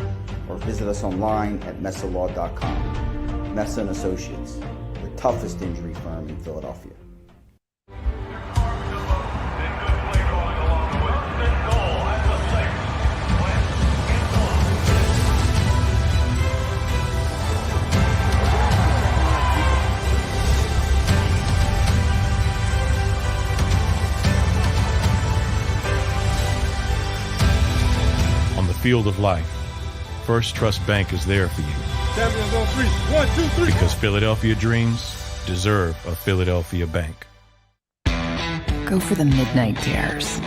S6: or visit us online at mesalaw.com. Mesa & Associates, the toughest injury firm in Philadelphia.
S7: On the field of life, First Trust Bank is there for you.
S3: Champions on 3. 1, 2, 3.
S7: Because Philadelphia dreams deserve a Philadelphia bank.
S9: Go for the midnight dares.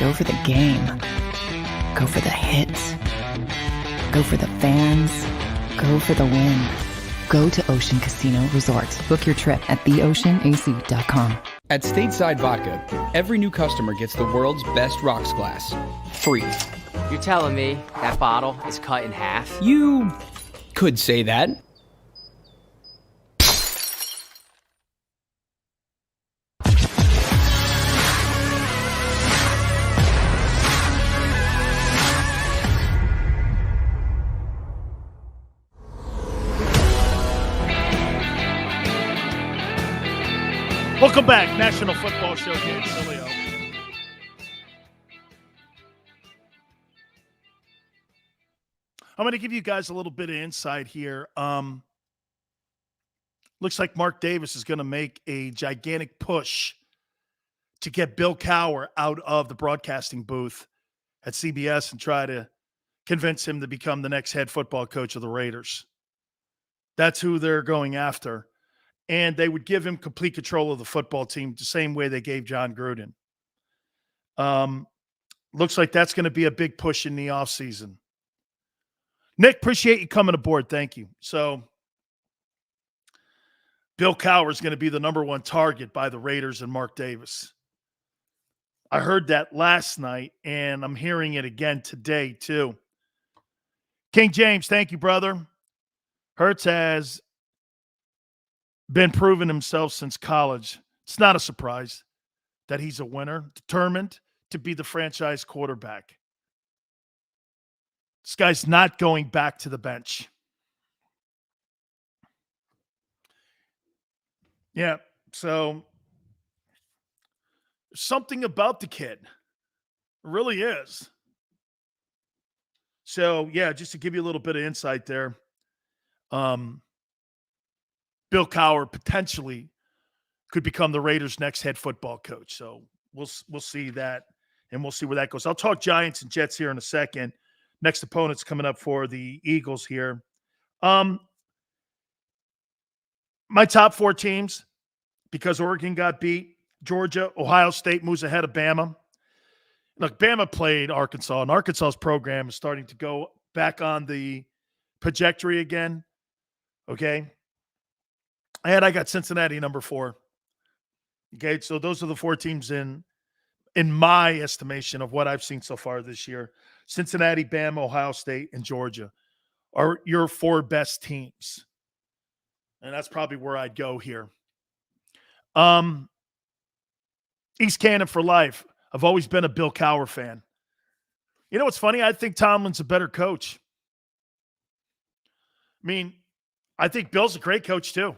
S9: Go for the game. Go for the hits. Go for the fans. Go for the win. Go to Ocean Casino Resort. Book your trip at theoceanac.com.
S2: At Stateside Vodka, every new customer gets the world's best rocks glass. Free.
S4: You're telling me that bottle is cut in half?
S2: You could say that.
S1: Welcome back, National Football Show. Dan Sileo. I'm going to give you guys a little bit of insight here. Looks like Mark Davis is going to make a gigantic push to get Bill Cowher out of the broadcasting booth at CBS and try to convince him to become the next head football coach of the Raiders. That's who they're going after. And they would give him complete control of the football team the same way they gave John Gruden. Looks like that's going to be a big push in the offseason. Nick, appreciate you coming aboard. Thank you. So Bill Cowher is going to be the number one target by the Raiders and Mark Davis. I heard that last night, and I'm hearing it again today, too. King James, thank you, brother. Hurts has been proving himself since college. It's not a surprise that he's a winner, determined to be the franchise quarterback. This guy's not going back to the bench. Yeah, so something about the kid. It really is. So, yeah, just to give you a little bit of insight there, Bill Cowher potentially could become the Raiders' next head football coach. So we'll see that, and we'll see where that goes. I'll talk Giants and Jets here in a second. Next opponent's coming up for the Eagles here. My top four teams, because Oregon got beat, Georgia, Ohio State moves ahead of Bama. Look, Bama played Arkansas, and Arkansas's program is starting to go back on the trajectory again. Okay. And I got Cincinnati number 4. Okay. So those are the 4 teams in my estimation of what I've seen so far this year. Cincinnati, Bama, Ohio State, and Georgia are your 4 best teams. And that's probably where I'd go here. East Cannon for life. I've always been a Bill Cowher fan. You know what's funny? I think Tomlin's a better coach. I mean, I think Bill's a great coach too.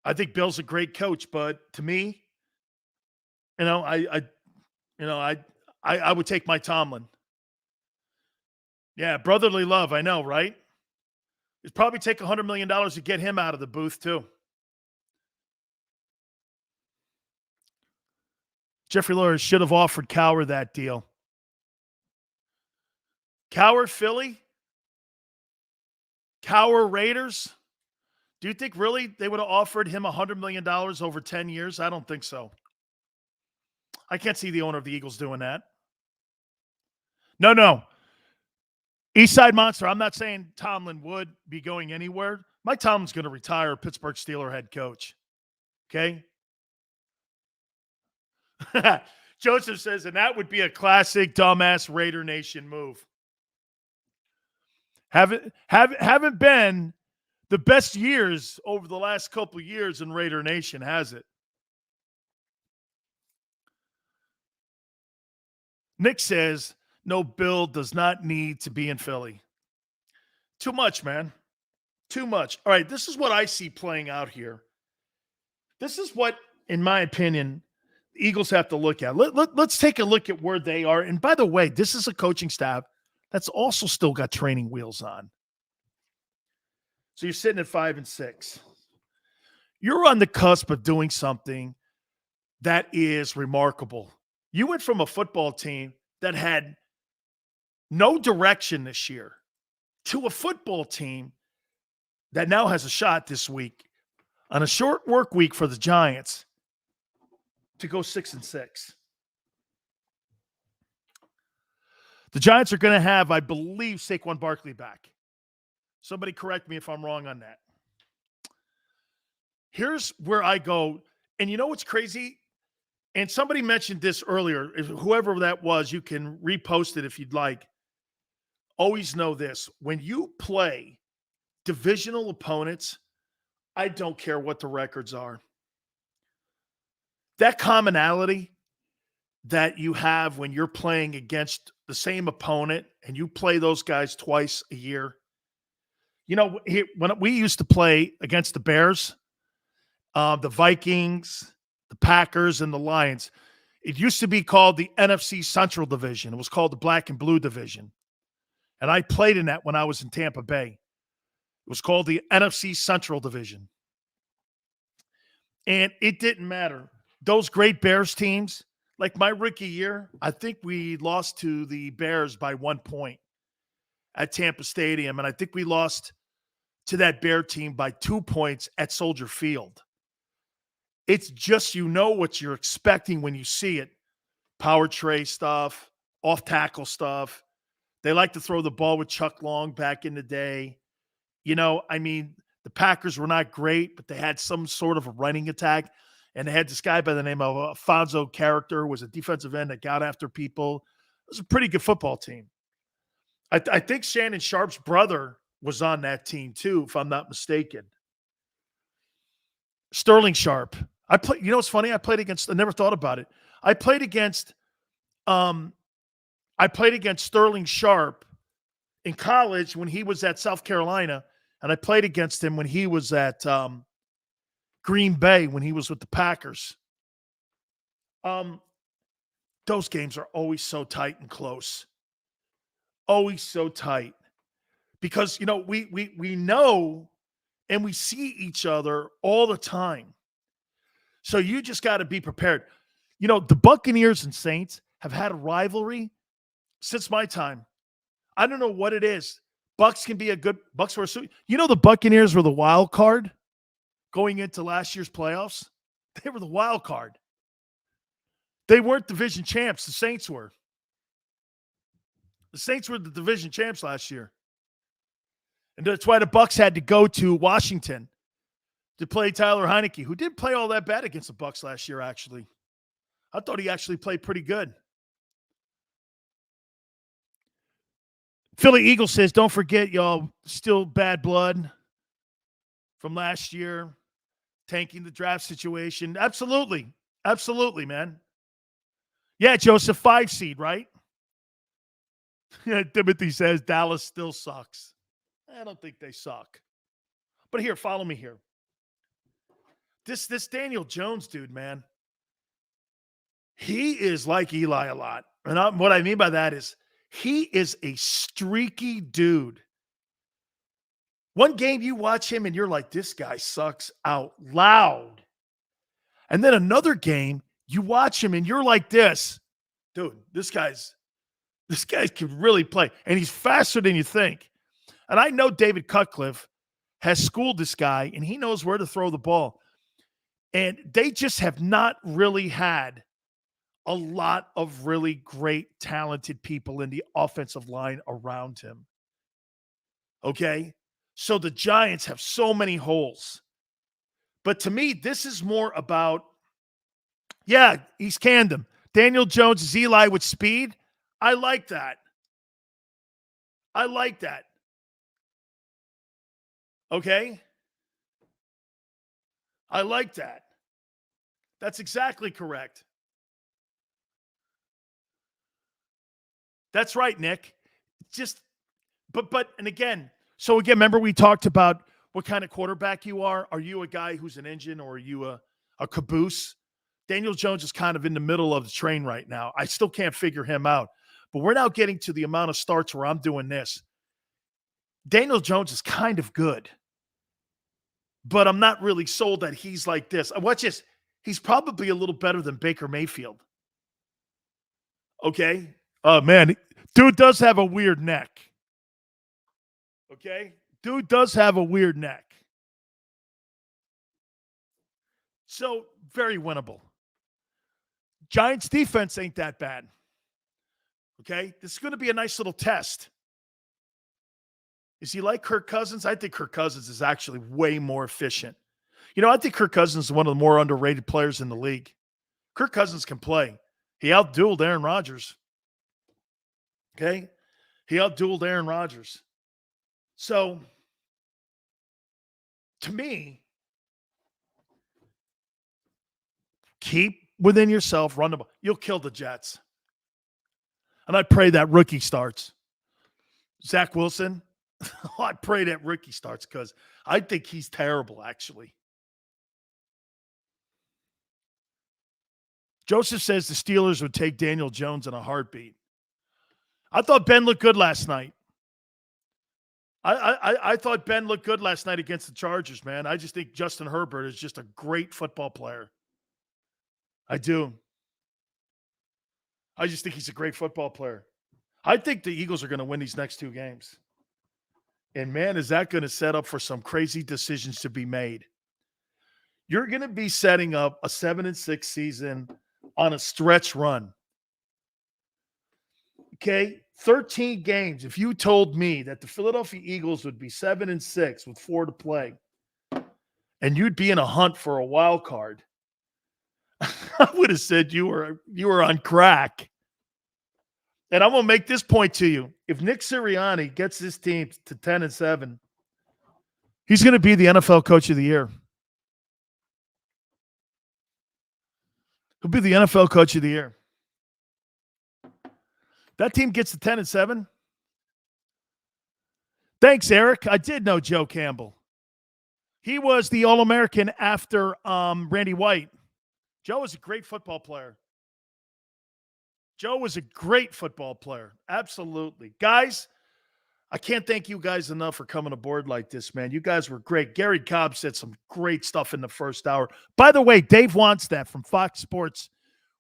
S1: I think Bill's a great coach, but to me, I would take my Tomlin. Yeah, brotherly love, I know, right? It'd probably take $100 million to get him out of the booth too. Jeffrey Lawyer should have offered Cowher that deal. Cowher, Philly? Cowher, Raiders? Do you think really they would have offered him $100 million over 10 years? I don't think so. I can't see the owner of the Eagles doing that. No. Eastside Monster, I'm not saying Tomlin would be going anywhere. Mike Tomlin's going to retire Pittsburgh Steelers head coach. Okay? Joseph says, and that would be a classic dumbass Raider Nation move. Haven't been the best years over the last couple of years in Raider Nation, has it? Nick says, no, Bill does not need to be in Philly. Too much, man. Too much. All right, this is what I see playing out here. This is what, in my opinion, the Eagles have to look at. Let's take a look at where they are. And by the way, this is a coaching staff that's also still got training wheels on. So you're sitting at 5-6. You're on the cusp of doing something that is remarkable. You went from a football team that had no direction this year to a football team that now has a shot this week on a short work week for the Giants to go 6-6. The Giants are going to have, I believe, Saquon Barkley back. Somebody correct me if I'm wrong on that. Here's where I go. And you know what's crazy? And somebody mentioned this earlier. Whoever that was, you can repost it if you'd like. Always know this. When you play divisional opponents, I don't care what the records are. That commonality that you have when you're playing against the same opponent and you play those guys twice a year. You know, when we used to play against the Bears, the Vikings, the Packers, and the Lions, it used to be called the NFC Central Division. It was called the Black and Blue Division. And I played in that when I was in Tampa Bay. It was called the NFC Central Division. And it didn't matter. Those great Bears teams, like my rookie year, I think we lost to the Bears by 1 point at Tampa Stadium. And I think we lost to that Bear team by 2 points at Soldier Field. It's just, you know what you're expecting when you see it. Power tray stuff, off tackle stuff. They like to throw the ball with Chuck Long back in the day. You know, I mean, the Packers were not great, but they had some sort of a running attack. And they had this guy by the name of Alfonso Character, who was a defensive end that got after people. It was a pretty good football team. I think Shannon Sharp's brother was on that team too, if I'm not mistaken. Sterling Sharp. You know what's funny? I never thought about it. I played against Sterling Sharp in college when he was at South Carolina, and I played against him when he was at Green Bay, when he was with the Packers. Those games are always so tight and close. Always so tight. Because, you know, we know and we see each other all the time. So you just got to be prepared. You know, the Buccaneers and Saints have had a rivalry since my time. I don't know what it is. Bucks can be Bucks were, you know, the Buccaneers were the wild card going into last year's playoffs. They were the wild card. They weren't division champs. The Saints were. The Saints were the division champs last year. And that's why the Bucs had to go to Washington to play Tyler Heineke, who didn't play all that bad against the Bucs last year, actually. I thought he actually played pretty good. Philly Eagle says, don't forget, y'all, still bad blood from last year, tanking the draft situation. Absolutely. Absolutely, man. Yeah, Joseph, 5 seed, right? Yeah, Timothy says Dallas still sucks. I don't think they suck. But here, follow me here. This Daniel Jones dude, man, he is like Eli a lot. And what I mean by that is he is a streaky dude. One game you watch him and you're like, this guy sucks out loud. And then another game, you watch him and you're like this. Dude, this guy can really play. And he's faster than you think. And I know David Cutcliffe has schooled this guy, and he knows where to throw the ball. And they just have not really had a lot of really great, talented people in the offensive line around him. Okay? So the Giants have so many holes. But to me, this is more about, yeah, he's canned him. Daniel Jones is Eli with speed. I like that. I like that. Okay? I like that. That's exactly correct. That's right, Nick. Just, and again, so again, remember we talked about what kind of quarterback you are? Are you a guy who's an engine or are you a caboose? Daniel Jones is kind of in the middle of the train right now. I still can't figure him out. But we're now getting to the amount of starts where I'm doing this. Daniel Jones is kind of good. But I'm not really sold that he's like this. Watch this. He's probably a little better than Baker Mayfield. Okay? Oh, man. Dude does have a weird neck. Okay? Dude does have a weird neck. So, very winnable. Giants defense ain't that bad. Okay? This is going to be a nice little test. Is he like Kirk Cousins? I think Kirk Cousins is actually way more efficient. You know, I think Kirk Cousins is one of the more underrated players in the league. Kirk Cousins can play. He outdueled Aaron Rodgers. Okay? He outdueled Aaron Rodgers. So, to me, keep within yourself, run the ball. You'll kill the Jets. And I pray that rookie starts. Zach Wilson, I pray that rookie starts because I think he's terrible, actually. Joseph says the Steelers would take Daniel Jones in a heartbeat. I thought Ben looked good last night. I thought Ben looked good last night against the Chargers, man. I just think Justin Herbert is just a great football player. I do. I just think he's a great football player. I think the Eagles are going to win these next 2 games. And, man, is that going to set up for some crazy decisions to be made. You're going to be setting up a 7-6 season on a stretch run. Okay? 13 games. If you told me that the Philadelphia Eagles would be 7-6 with 4 to play, and you'd be in a hunt for a wild card, I would have said you were on crack. And I'm going to make this point to you. If Nick Sirianni gets this team to 10-7, he's going to be the NFL Coach of the Year. He'll be the NFL Coach of the Year. That team gets to 10-7. Thanks, Eric. I did know Joe Campbell. He was the All-American after Randy White. Joe was a great football player. Joe was a great football player. Absolutely. Guys, I can't thank you guys enough for coming aboard like this, man. You guys were great. Garry Cobb said some great stuff in the first hour. By the way, Dave Wannstedt from Fox Sports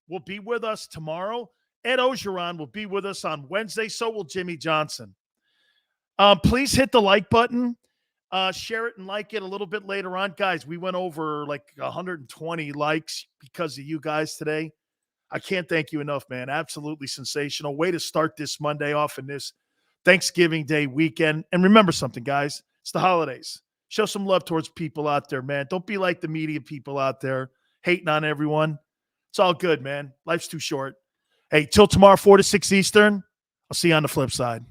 S1: will be with us tomorrow. Ed Ogeron will be with us on Wednesday. So will Jimmy Johnson. Please hit the like button. Share it and like it a little bit later on. Guys, we went over like 120 likes because of you guys today. I can't thank you enough, man. Absolutely sensational. Way to start this Monday off in this Thanksgiving Day weekend. And remember something, guys. It's the holidays. Show some love towards people out there, man. Don't be like the media people out there hating on everyone. It's all good, man. Life's too short. Hey, till tomorrow, 4 to 6 Eastern. I'll see you on the flip side.